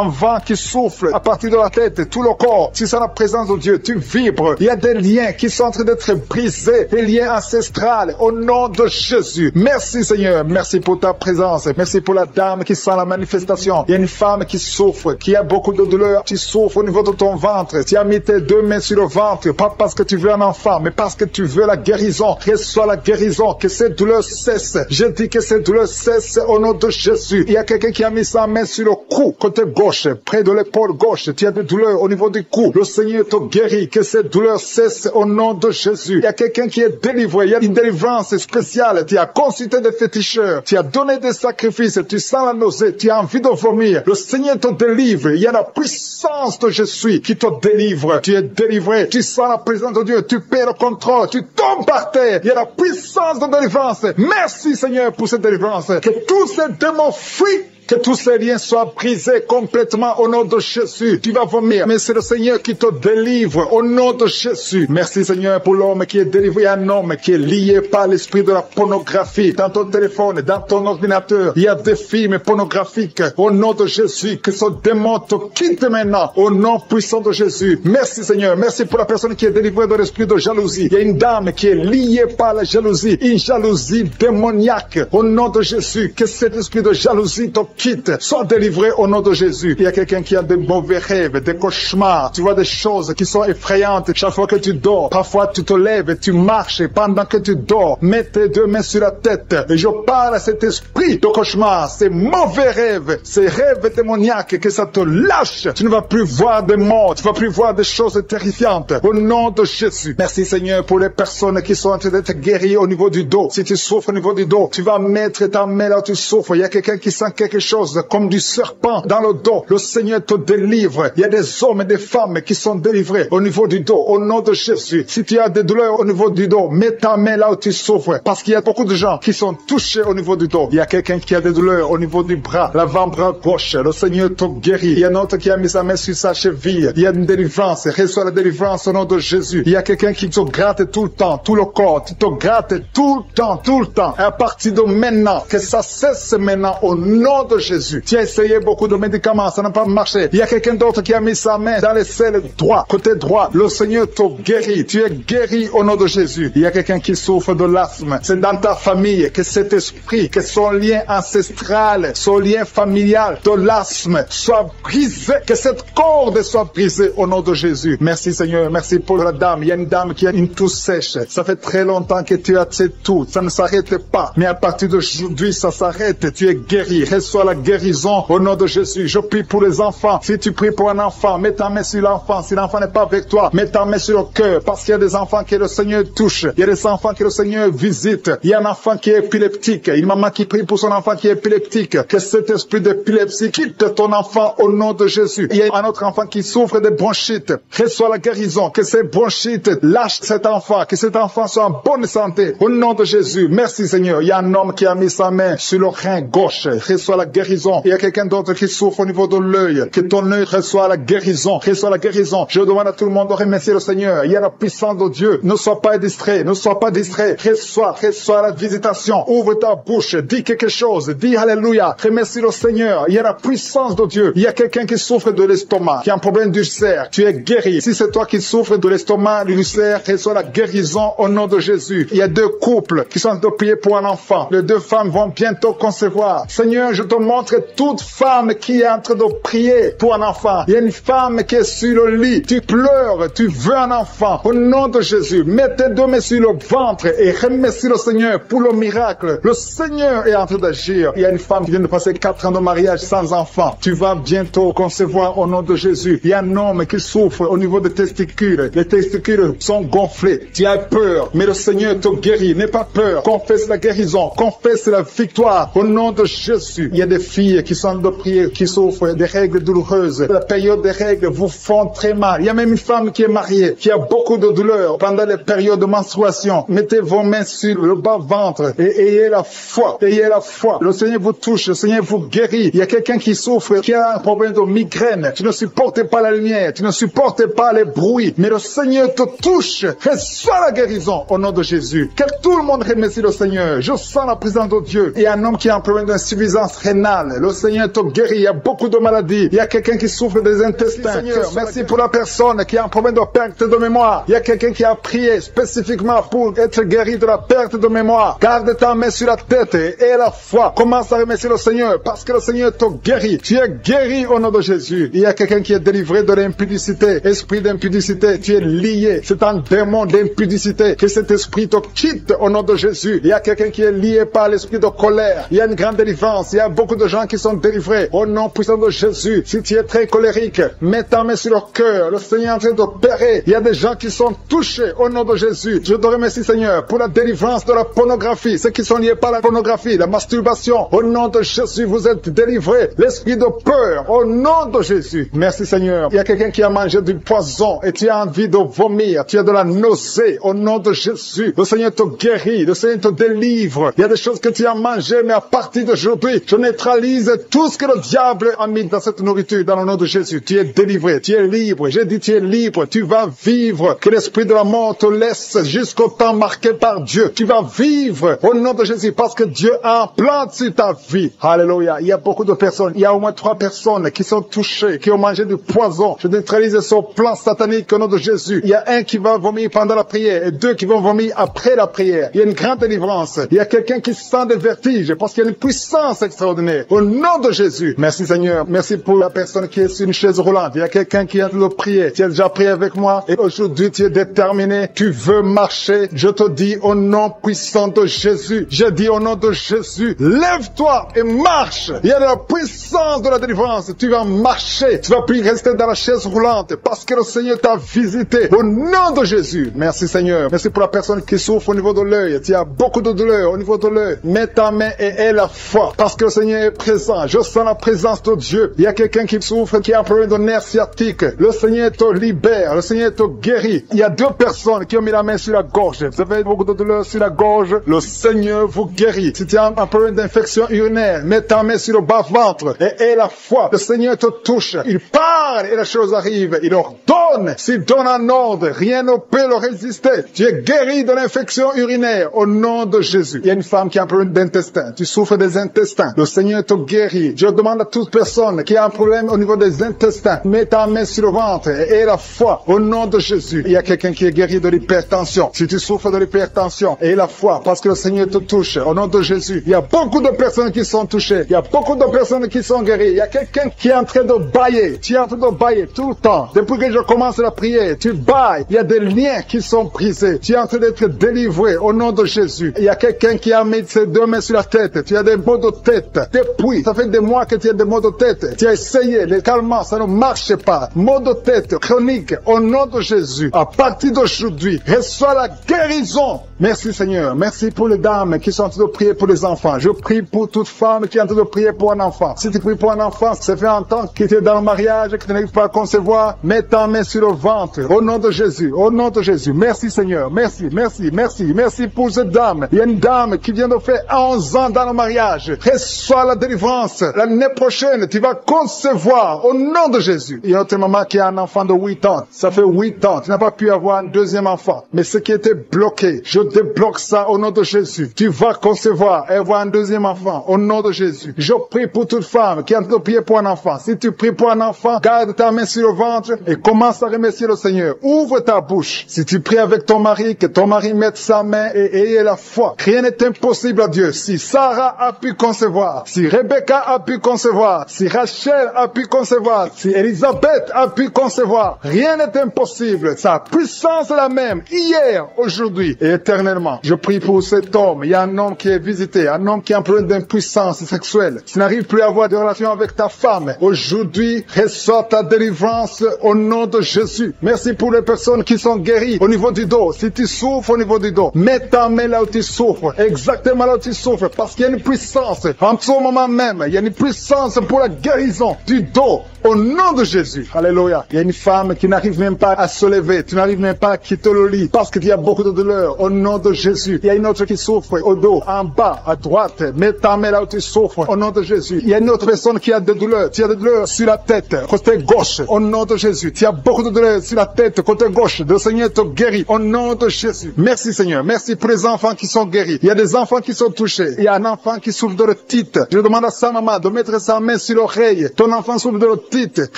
vent qui souffle à partir de la tête, tout le corps. Tu sens la présence de Dieu, tu vibres. Il y a des liens qui sont en train d'être brisés, des liens ancestrales au nom de Jésus. Merci Seigneur, merci pour ta présence. Merci pour la dame qui sent la manifestation. Il y a une femme qui souffre, qui a beaucoup de douleur. Tu souffres au niveau de ton ventre. Tu as mis tes deux mains sur le ventre, pas parce que tu veux un enfant, mais parce que tu veux la guérison. Reçois la guérison, que cette douleur cesse. Je dis que cette douleur cesse au nom de Jésus. Il y a quelqu'un qui a mis sa main sur le cou, côté gauche, près de l'épaule gauche. Tu as des douleurs au niveau du cou. Le Seigneur te guérit, que cette douleur cesse au nom de Jésus. Il y a quelqu'un qui est délivré. Il y a une délivrance spéciale. Tu as consulté des féticheurs. Tu as donné des sacrifices. Tu sens la nausée. Tu as envie de vomir. Le Seigneur te délivre. Il y a la puissance de Jésus qui te délivre. Tu es délivré. Tu sens la présence de Dieu. Tu perds le contrôle. Tu tombes par terre. Il y a la puissance de délivrance. Merci Seigneur pour cette délivrance. Que tous ces démons fuient. Que tous ces liens soient brisés complètement au nom de Jésus. Tu vas vomir, mais c'est le Seigneur qui te délivre au nom de Jésus. Merci Seigneur pour l'homme qui est délivré, un homme qui est lié par l'esprit de la pornographie. Dans ton téléphone, dans ton ordinateur, il y a des films pornographiques. Au nom de Jésus, que ce démon te quitte maintenant au nom puissant de Jésus. Merci Seigneur, merci pour la personne qui est délivrée de l'esprit de jalousie. Il y a une dame qui est liée par la jalousie, une jalousie démoniaque. Au nom de Jésus, que cet esprit de jalousie te quitte, sois délivré au nom de Jésus. Il y a quelqu'un qui a des mauvais rêves, des cauchemars. Tu vois des choses qui sont effrayantes chaque fois que tu dors. Parfois tu te lèves et tu marches pendant que tu dors. Mets tes deux mains sur la tête et je parle à cet esprit de cauchemar, ces mauvais rêves, ces rêves démoniaques, que ça te lâche. Tu ne vas plus voir des morts, tu ne vas plus voir des choses terrifiantes. Au nom de Jésus. Merci Seigneur pour les personnes qui sont en train d'être guéries au niveau du dos. Si tu souffres au niveau du dos, tu vas mettre ta main là où tu souffres. Il y a quelqu'un qui sent quelque chose comme du serpent dans le dos. Le Seigneur te délivre. Il y a des hommes et des femmes qui sont délivrés au niveau du dos, au nom de Jésus. Si tu as des douleurs au niveau du dos, mets ta main là où tu souffres, parce qu'il y a beaucoup de gens qui sont touchés au niveau du dos. Il y a quelqu'un qui a des douleurs au niveau du bras, l'avant-bras gauche. Le Seigneur te guérit. Il y a un autre qui a mis sa main sur sa cheville. Il y a une délivrance. Reçois la délivrance au nom de Jésus. Il y a quelqu'un qui te gratte tout le temps, tout le corps. Tu te grattes tout le temps. Et à partir de maintenant, que ça cesse maintenant au nom de Jésus. Tu as essayé beaucoup de médicaments, ça n'a pas marché. Il y a quelqu'un d'autre qui a mis sa main dans les selles droit, côté droit. Le Seigneur te guérit. Tu es guéri au nom de Jésus. Il y a quelqu'un qui souffre de l'asthme. C'est dans ta famille que cet esprit, que son lien ancestral, son lien familial de l'asthme soit brisé. Que cette corde soit brisée au nom de Jésus. Merci Seigneur. Merci pour la dame. Il y a une dame qui a une toux sèche. Ça fait très longtemps que tu as cette toux. Ça ne s'arrête pas. Mais à partir d'aujourd'hui, ça s'arrête. Tu es guéri. Reçois la guérison au nom de Jésus. Je prie pour les enfants. Si tu pries pour un enfant, mets ta main sur l'enfant. Si l'enfant n'est pas avec toi, mets ta main sur le cœur, parce qu'il y a des enfants que le Seigneur touche. Il y a des enfants que le Seigneur visite. Il y a un enfant qui est épileptique. Une maman qui prie pour son enfant qui est épileptique. Que cet esprit d'épilepsie quitte ton enfant au nom de Jésus. Il y a un autre enfant qui souffre de bronchites. Reçois la guérison. Que ces bronchites lâchent cet enfant. Que cet enfant soit en bonne santé au nom de Jésus. Merci Seigneur. Il y a un homme qui a mis sa main sur le rein gauche. Reçois la guérison. Il y a quelqu'un d'autre qui souffre au niveau de l'œil. Que ton œil reçoit la guérison. Reçois la guérison. Je demande à tout le monde de remercier le Seigneur. Il y a la puissance de Dieu. Ne sois pas distrait. Ne sois pas distrait. Reçois la visitation. Ouvre ta bouche. Dis quelque chose. Dis Alléluia. Remercie le Seigneur. Il y a la puissance de Dieu. Il y a quelqu'un qui souffre de l'estomac, qui a un problème d'ulcère. Tu es guéri. Si c'est toi qui souffres de l'estomac, de l'ulcère, reçois la guérison au nom de Jésus. Il y a deux couples qui sont en train de prier pour un enfant. Les deux femmes vont bientôt concevoir. Seigneur, je te montre toute femme qui est en train de prier pour un enfant. Il y a une femme qui est sur le lit. Tu pleures, tu veux un enfant. Au nom de Jésus, mets tes deux mains sur le ventre et remercie le Seigneur pour le miracle. Le Seigneur est en train d'agir. Il y a une femme qui vient de passer 4 ans de mariage sans enfant. Tu vas bientôt concevoir au nom de Jésus. Il y a un homme qui souffre au niveau des testicules. Les testicules sont gonflés. Tu as peur, mais le Seigneur te guérit. N'aie pas peur. Confesse la guérison. Confesse la victoire au nom de Jésus. Il y a des filles qui sont de prier, qui souffrent des règles douloureuses. La période des règles vous font très mal. Il y a même une femme qui est mariée, qui a beaucoup de douleurs pendant les périodes de menstruation. Mettez vos mains sur le bas-ventre et ayez la foi. Ayez la foi. Le Seigneur vous touche, le Seigneur vous guérit. Il y a quelqu'un qui souffre, qui a un problème de migraine. Tu ne supportes pas la lumière, tu ne supportes pas les bruits, mais le Seigneur te touche. Reçois la guérison au nom de Jésus. Que tout le monde remercie le Seigneur. Je sens la présence de Dieu. Il y a un homme qui a un problème d'insuffisance rénale. Le Seigneur te guérit. Il y a beaucoup de maladies. Il y a quelqu'un qui souffre des intestins. Seigneur, merci pour la personne qui a un problème de perte de mémoire. Il y a quelqu'un qui a prié spécifiquement pour être guéri de la perte de mémoire. Garde ta main sur la tête et la foi. Commence à remercier le Seigneur parce que le Seigneur te guérit. Tu es guéri au nom de Jésus. Il y a quelqu'un qui est délivré de l'impudicité. Esprit d'impudicité, tu es lié. C'est un démon d'impudicité. Que cet esprit te quitte au nom de Jésus. Il y a quelqu'un qui est lié par l'esprit de colère. Il y a une grande délivrance. Il y a beaucoup de gens qui sont délivrés au nom puissant de Jésus. Si tu es très colérique, mets ta main sur le cœur. Le Seigneur est en train d'opérer. Il y a des gens qui sont touchés au nom de Jésus. Je te remercie, Seigneur, pour la délivrance de la pornographie. Ceux qui sont liés par la pornographie, la masturbation. Au nom de Jésus, vous êtes délivrés. L'esprit de peur, au nom de Jésus. Merci, Seigneur. Il y a quelqu'un qui a mangé du poison et tu as envie de vomir. Tu as de la nausée. Au nom de Jésus, le Seigneur te guérit. Le Seigneur te délivre. Il y a des choses que tu as mangées, mais à partir d'aujourd'hui, je neutralise tout ce que le diable a mis dans cette nourriture, dans le nom de Jésus. Tu es délivré. Tu es libre. J'ai dit tu es libre. Tu vas vivre. Que l'esprit de la mort te laisse jusqu'au temps marqué par Dieu. Tu vas vivre au nom de Jésus parce que Dieu a un plan sur ta vie. Alléluia. Il y a beaucoup de personnes. Il y a au moins 3 personnes qui sont touchées, qui ont mangé du poison. Je neutralise son plan satanique au nom de Jésus. Il y a un qui va vomir pendant la prière et 2 qui vont vomir après la prière. Il y a une grande délivrance. Il y a quelqu'un qui sent des vertiges parce qu'il y a une puissance extraordinaire. Au nom de Jésus. Merci Seigneur. Merci pour la personne qui est sur une chaise roulante. Il y a quelqu'un qui est en train de prier. Tu as déjà prié avec moi et aujourd'hui tu es déterminé. Tu veux marcher. Je te dis au nom puissant de Jésus. Je dis au nom de Jésus. Lève-toi et marche. Il y a de la puissance de la délivrance. Tu vas marcher. Tu vas plus rester dans la chaise roulante parce que le Seigneur t'a visité. Au nom de Jésus. Merci Seigneur. Merci pour la personne qui souffre au niveau de l'œil. Tu as beaucoup de douleur au niveau de l'œil. Mets ta main et aie la foi parce que le Seigneur est présent. Je sens la présence de Dieu. Il y a quelqu'un qui souffre, qui a un problème de nerf sciatique. Le Seigneur te libère. Le Seigneur te guérit. Il y a 2 personnes qui ont mis la main sur la gorge. Vous avez beaucoup de douleur sur la gorge. Le Seigneur vous guérit. Si tu as un problème d'infection urinaire, mets ta main sur le bas-ventre et aie la foi. Le Seigneur te touche. Il parle et la chose arrive. Il ordonne. S'il donne un ordre, rien ne peut le résister. Tu es guéri de l'infection urinaire au nom de Jésus. Il y a une femme qui a un problème d'intestin. Tu souffres des intestins. Le Seigneur te guérit. Je demande à toute personne qui a un problème au niveau des intestins, mets ta main sur le ventre et aie la foi au nom de Jésus. Il y a quelqu'un qui est guéri de l'hypertension. Si tu souffres de l'hypertension, aie la foi parce que le Seigneur te touche au nom de Jésus. Il y a beaucoup de personnes qui sont touchées. Il y a beaucoup de personnes qui sont guéries. Il y a quelqu'un qui est en train de bailler. Tu es en train de bailler tout le temps. Depuis que je commence la prière, tu bailles. Il y a des liens qui sont brisés. Tu es en train d'être délivré au nom de Jésus. Il y a quelqu'un qui a mis ses 2 mains sur la tête. Tu as des maux de tête. Depuis, ça fait des mois que tu as des maux de tête. Tu as essayé les calmants, ça ne marche pas. Maux de tête chronique au nom de Jésus. À partir d'aujourd'hui, reçois la guérison. Merci Seigneur. Merci pour les dames qui sont en train de prier pour les enfants. Je prie pour toute femme qui est en train de prier pour un enfant. Si tu pries pour un enfant, ça fait un temps que tu es dans le mariage, que tu n'arrives pas à concevoir, mets ta main sur le ventre. Au nom de Jésus. Au nom de Jésus. Merci Seigneur. Merci, merci, merci. Merci pour cette dame. Il y a une dame qui vient de faire 11 ans dans le mariage. Reçois la délivrance. L'année prochaine, tu vas concevoir au nom de Jésus. Il y a une maman qui a un enfant de 8 ans. Ça fait 8 ans. Tu n'as pas pu avoir un deuxième enfant. Mais ce qui était bloqué, je débloque ça au nom de Jésus. Tu vas concevoir et avoir un deuxième enfant au nom de Jésus. Je prie pour toute femme qui est en train de prier pour un enfant. Si tu pries pour un enfant, garde ta main sur le ventre et commence à remercier le Seigneur. Ouvre ta bouche. Si tu pries avec ton mari, que ton mari mette sa main et ayez la foi. Rien n'est impossible à Dieu. Si Sarah a pu concevoir, si Rebecca a pu concevoir, si Rachel a pu concevoir, si Elisabeth a pu concevoir, rien n'est impossible. Sa puissance est la même hier, aujourd'hui et éternellement. Je prie pour cet homme. Il y a un homme qui est visité, un homme qui a un problème d'impuissance sexuelle. Tu n'arrives plus à avoir de relation avec ta femme. Aujourd'hui, reçois ta délivrance au nom de Jésus. Merci pour les personnes qui sont guéries au niveau du dos. Si tu souffres au niveau du dos, mets ta main là où tu souffres, exactement là où tu souffres, parce qu'il y a une puissance. En psaume moment même, il y a une puissance pour la guérison du dos. Au nom de Jésus. Alléluia. Il y a une femme qui n'arrive même pas à se lever. Tu n'arrives même pas à quitter le lit parce qu'il y a beaucoup de douleur. Au nom de Jésus. Il y a une autre qui souffre au dos, en bas, à droite. Mets ta main là où tu souffres. Au nom de Jésus. Il y a une autre personne qui a des douleurs. Tu as des douleurs sur la tête, côté gauche. Au nom de Jésus. Tu as beaucoup de douleurs sur la tête, côté gauche. Le Seigneur te guérit. Au nom de Jésus. Merci Seigneur. Merci pour les enfants qui sont guéris. Il y a des enfants qui sont touchés. Il y a un enfant qui souffre de l'otite. Je demande à sa maman de mettre sa main sur l'oreille. Ton enfant souffre de l'otite.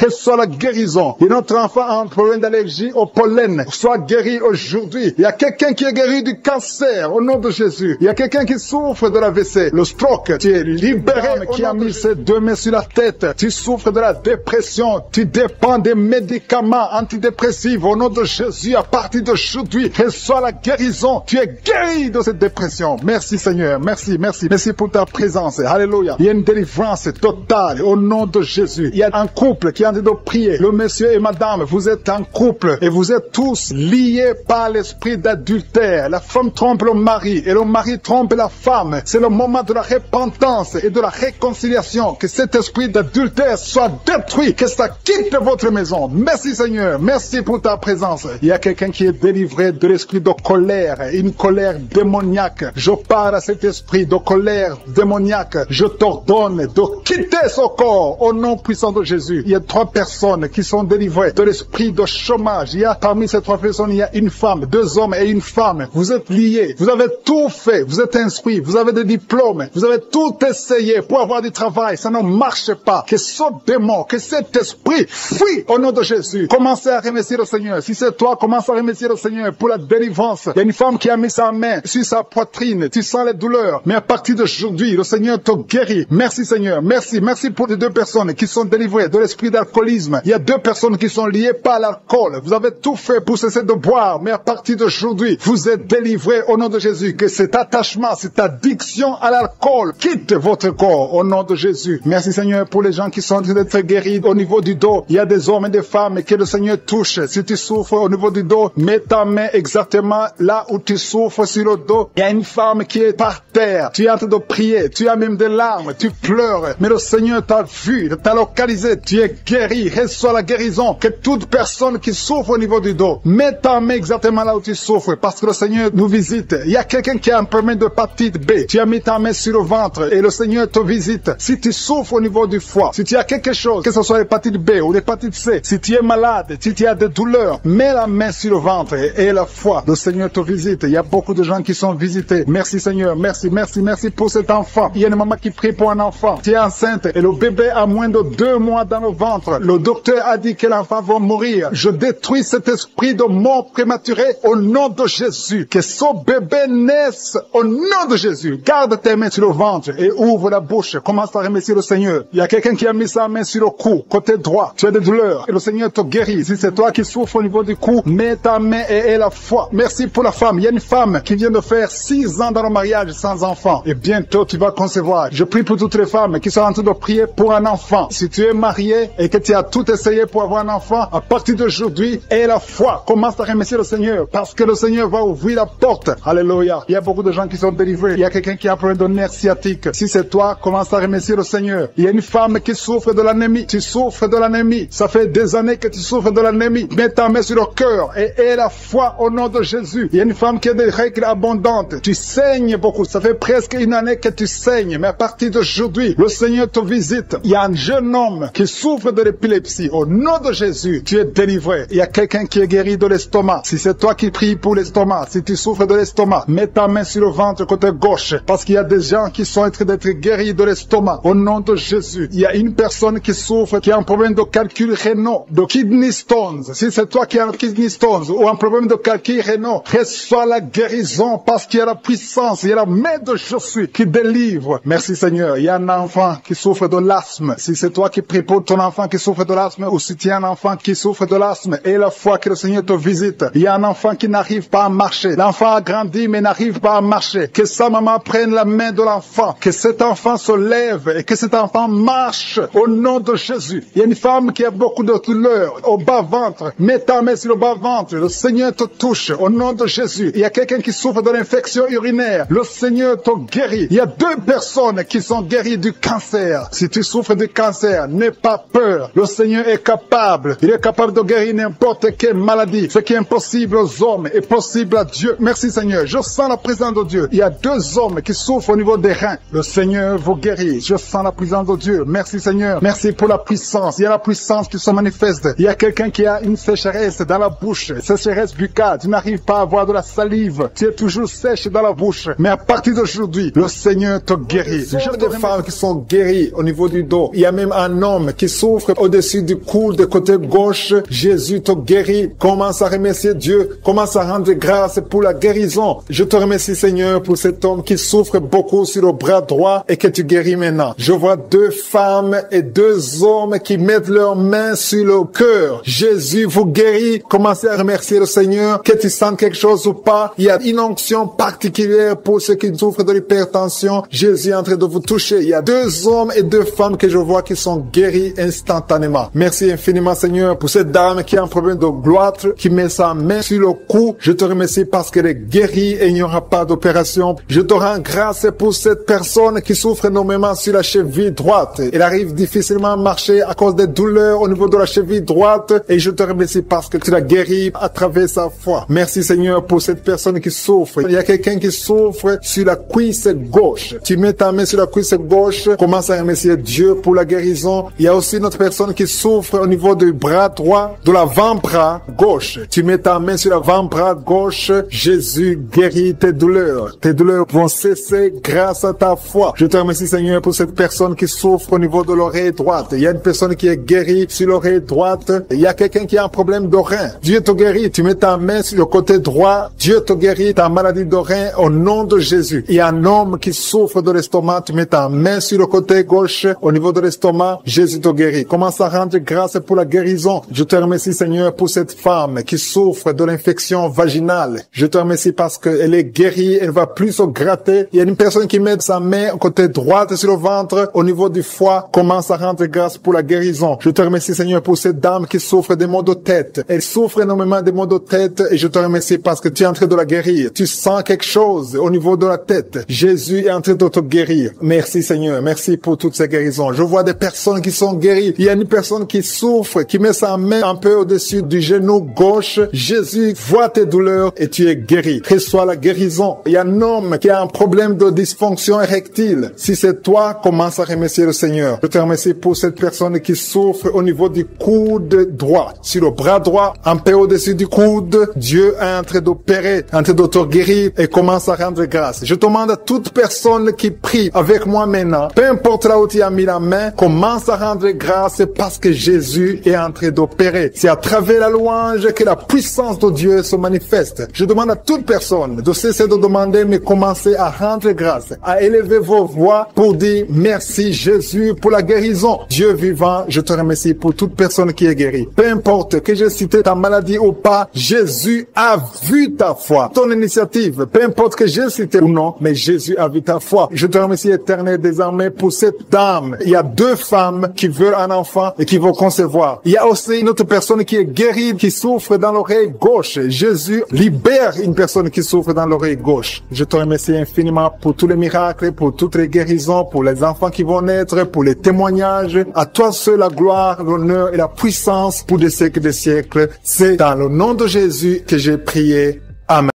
Reçois la guérison. Et notre enfant a un problème d'allergie au pollen. Sois guéri aujourd'hui. Il y a quelqu'un qui est guéri du cancer au nom de Jésus. Il y a quelqu'un qui souffre de l'AVC, le stroke. Tu es libéré. Qui a mis ses deux mains sur la tête. Tu souffres de la dépression. Tu dépends des médicaments antidépressifs au nom de Jésus. À partir d'aujourd'hui, reçois la guérison. Tu es guéri de cette dépression. Merci Seigneur. Merci, merci. Merci pour ta présence. Alléluia. Il y a une délivrance totale au nom de Jésus. Il y a un couple qui est en train de prier. Le monsieur et madame, vous êtes un couple et vous êtes tous liés par l'esprit d'adultère. La femme trompe le mari et le mari trompe la femme. C'est le moment de la repentance et de la réconciliation. Que cet esprit d'adultère soit détruit. Que ça quitte votre maison. Merci Seigneur. Merci pour ta présence. Il y a quelqu'un qui est délivré de l'esprit de colère. Une colère démoniaque. Je parle à cet esprit de colère démoniaque. Je t'ordonne de quitter ce corps au nom puissant de Jésus. Il y a 3 personnes qui sont délivrées de l'esprit de chômage. Il y a parmi ces 3 personnes, il y a une femme, 2 hommes et une femme. Vous êtes liés. Vous avez tout fait. Vous êtes instruits. Vous avez des diplômes. Vous avez tout essayé pour avoir du travail. Ça ne marche pas. Que ce démon, que cet esprit fuit au nom de Jésus. Commencez à remercier le Seigneur. Si c'est toi, commence à remercier le Seigneur pour la délivrance. Il y a une femme qui a mis sa main sur sa poitrine. Tu sens les douleurs. Mais à partir d'aujourd'hui, le Seigneur te guérit. Merci Seigneur. Merci. Merci pour les 2 personnes qui sont délivrées de l'esprit d'alcoolisme. Il y a 2 personnes qui sont liées par l'alcool. Vous avez tout fait pour cesser de boire, mais à partir d'aujourd'hui, vous êtes délivrés au nom de Jésus. Que cet attachement, cette addiction à l'alcool quitte votre corps au nom de Jésus. Merci Seigneur pour les gens qui sont en train d'être guéris au niveau du dos. Il y a des hommes et des femmes que le Seigneur touche. Si tu souffres au niveau du dos, mets ta main exactement là où tu souffres sur le dos. Il y a une femme qui est par terre. Tu es en train de prier. Tu as même des larmes. Tu pleures. Mais le Seigneur t'a vu, t'a localisé. Tu es guéri. Reçois la guérison. Que toute personne qui souffre au niveau du dos, mets ta main exactement là où tu souffres parce que le Seigneur nous visite. Il y a quelqu'un qui a un problème de hépatite B. Tu as mis ta main sur le ventre et le Seigneur te visite. Si tu souffres au niveau du foie, si tu as quelque chose, que ce soit l'hépatite B ou l'hépatite C, si tu es malade, si tu as des douleurs, mets la main sur le ventre et la foi. Le Seigneur te visite. Il y a beaucoup de gens qui sont visités. Merci Seigneur. Merci, merci, merci pour cet enfant. Il y a une maman qui prie pour un enfant. Tu es enceinte et le bébé a moins de 2 mois dans le ventre. Le docteur a dit que l'enfant va mourir. Je détruis cet esprit de mort prématurée au nom de Jésus. Que ce bébé naisse au nom de Jésus. Garde tes mains sur le ventre et ouvre la bouche. Commence à remercier le Seigneur. Il y a quelqu'un qui a mis sa main sur le cou, côté droit. Tu as des douleurs et le Seigneur te guérit. Si c'est toi qui souffres au niveau du cou, mets ta main et aie la foi. Merci pour la femme. Il y a une femme qui vient de faire 6 ans dans le mariage sans enfant. Et bientôt tu vas concevoir. Je prie pour toutes les femmes qui sont en train de prier pour un enfant. Si tu es marié et que tu as tout essayé pour avoir un enfant, à partir d'aujourd'hui, aie la foi. Commence à remercier le Seigneur parce que le Seigneur va ouvrir la porte. Alléluia. Il y a beaucoup de gens qui sont délivrés. Il y a quelqu'un qui a un problème de nerf sciatique. Si c'est toi, commence à remercier le Seigneur. Il y a une femme qui souffre de l'anémie. Tu souffres de l'anémie. Ça fait des années que tu souffres de l'anémie. Mets ta main sur le cœur et aie la foi au nom de Jésus. Il y a une femme qui a des règles abondantes. Tu saignes beaucoup. Ça fait presque 1 année que tu saignes. Mais à partir d'aujourd'hui, le Seigneur te visite. Il y a un jeune homme qui souffre de l'épilepsie. Au nom de Jésus, tu es délivré. Il y a quelqu'un qui est guéri de l'estomac. Si c'est toi qui pries pour l'estomac, si tu souffres de l'estomac, mets ta main sur le ventre côté gauche. Parce qu'il y a des gens qui sont en train d'être guéris de l'estomac. Au nom de Jésus. Il y a une personne qui souffre, qui a un problème de calcul rénal, de kidney stones. Si c'est toi qui as un kidney stones ou un problème de calcul rénal, reçois la guérison parce qu'il y a la puissance, il y a la main de Jésus qui délivre. Merci Seigneur. Il y a un enfant qui souffre de l'asthme. Si c'est toi qui pries pour ton enfant qui souffre de l'asthme ou si tu as un enfant qui souffre de l'asthme et la foi que le Seigneur te visite. Il y a un enfant qui n'arrive pas à marcher. L'enfant a grandi mais n'arrive pas à marcher. Que sa maman prenne la main de l'enfant. Que cet enfant se lève et que cet enfant marche au nom de Jésus. Il y a une femme qui a beaucoup de douleurs au bas-ventre. Mets ta main sur le bas-ventre. Le Seigneur te touche au nom de Jésus. Il y a quelqu'un qui souffre de l'infection urinaire. Le Seigneur te guérit. Il y a 2 personnes qui sont guéris du cancer. Si tu souffres du cancer, n'aie pas peur. Le Seigneur est capable. Il est capable de guérir n'importe quelle maladie. Ce qui est impossible aux hommes est possible à Dieu. Merci Seigneur. Je sens la présence de Dieu. Il y a 2 hommes qui souffrent au niveau des reins. Le Seigneur vous guérit. Je sens la présence de Dieu. Merci Seigneur. Merci pour la puissance. Il y a la puissance qui se manifeste. Il y a quelqu'un qui a une sécheresse dans la bouche. Sécheresse buccale. Tu n'arrives pas à avoir de la salive. Tu es toujours sèche dans la bouche. Mais à partir d'aujourd'hui, le Seigneur te guérit. J'ai des femmes qui sont guéries au niveau du dos. Il y a même un homme qui souffre au-dessus du cou, de côté gauche. Jésus te guérit. Commence à remercier Dieu. Commence à rendre grâce pour la guérison. Je te remercie Seigneur pour cet homme qui souffre beaucoup sur le bras droit et que tu guéris maintenant. Je vois 2 femmes et 2 hommes qui mettent leurs mains sur le cœur. Jésus vous guérit. Commencez à remercier le Seigneur. Que tu sentes quelque chose ou pas, il y a une onction particulière pour ceux qui souffrent de l'hypertension. Jésus est en train de vous toucher. Il y a 2 hommes et 2 femmes que je vois qui sont guéris instantanément. Merci infiniment Seigneur pour cette dame qui a un problème de gloître, qui met sa main sur le cou. Je te remercie parce qu'elle est guérie et il n'y aura pas d'opération. Je te rends grâce pour cette personne qui souffre énormément sur la cheville droite. Elle arrive difficilement à marcher à cause des douleurs au niveau de la cheville droite et je te remercie parce que tu l'as guérie à travers sa foi. Merci Seigneur pour cette personne qui souffre. Il y a quelqu'un qui souffre sur la cuisse gauche. Tu mets ta main sur la cuisse gauche, commence à remercier Dieu pour la guérison. Il y a aussi une autre personne qui souffre au niveau du bras droit, de l'avant-bras gauche. Tu mets ta main sur l'avant-bras gauche. Jésus guérit tes douleurs. Tes douleurs vont cesser grâce à ta foi. Je te remercie Seigneur pour cette personne qui souffre au niveau de l'oreille droite. Il y a une personne qui est guérie sur l'oreille droite. Il y a quelqu'un qui a un problème de rein. Dieu te guérit. Tu mets ta main sur le côté droit. Dieu te guérit ta maladie de rein au nom de Jésus. Il y a un homme qui souffre de l'estomac. Tu mets ta main sur le côté gauche au niveau de l'estomac. Jésus te guérit. Commence à rendre grâce pour la guérison. Je te remercie Seigneur pour cette femme qui souffre de l'infection vaginale. Je te remercie parce qu'elle est guérie. Elle va plus se gratter. Il y a une personne qui met sa main au côté droite sur le ventre au niveau du foie. Commence à rendre grâce pour la guérison. Je te remercie Seigneur pour cette dame qui souffre des maux de tête. Elle souffre énormément des maux de tête et je te remercie parce que tu es en train de la guérir. Tu sens quelque chose au niveau de la tête. Jésus est en train de te guérir. Merci Seigneur. Merci pour toutes ces guérisons. Je vois des personnes qui sont guéries. Il y a une personne qui souffre, qui met sa main un peu au-dessus du genou gauche. Jésus voit tes douleurs et tu es guéri. Reçois la guérison. Il y a un homme qui a un problème de dysfonction érectile. Si c'est toi, commence à remercier le Seigneur. Je te remercie pour cette personne qui souffre au niveau du coude droit. Sur le bras droit, un peu au-dessus du coude, Dieu est en train d'opérer, en train de te guérir et commence à rendre grâce. Je demande à toute personne qui prie avec moi maintenant, peu importe là où tu as mis la main, commence à rendre grâce parce que Jésus est en train d'opérer. C'est à travers la louange que la puissance de Dieu se manifeste. Je demande à toute personne de cesser de demander, mais commencer à rendre grâce, à élever vos voix pour dire merci Jésus pour la guérison. Dieu vivant, je te remercie pour toute personne qui est guérie. Peu importe que j'ai cité ta maladie ou pas, Jésus a vu ta foi, ton initiative. Peu importe que j'ai cité ou non, mais Jésus a vu ta foi. Je te remercie éternel désormais pour cette dame. Il y a 2 femmes qui veulent un enfant et qui vont concevoir. Il y a aussi une autre personne qui est guérie, qui souffre dans l'oreille gauche. Jésus libère une personne qui souffre dans l'oreille gauche. Je te remercie infiniment pour tous les miracles, pour toutes les guérisons, pour les enfants qui vont naître, pour les témoignages. À toi seul la gloire, l'honneur et la puissance pour des siècles des siècles. C'est dans le nom de Jésus que j'ai prié. Amen.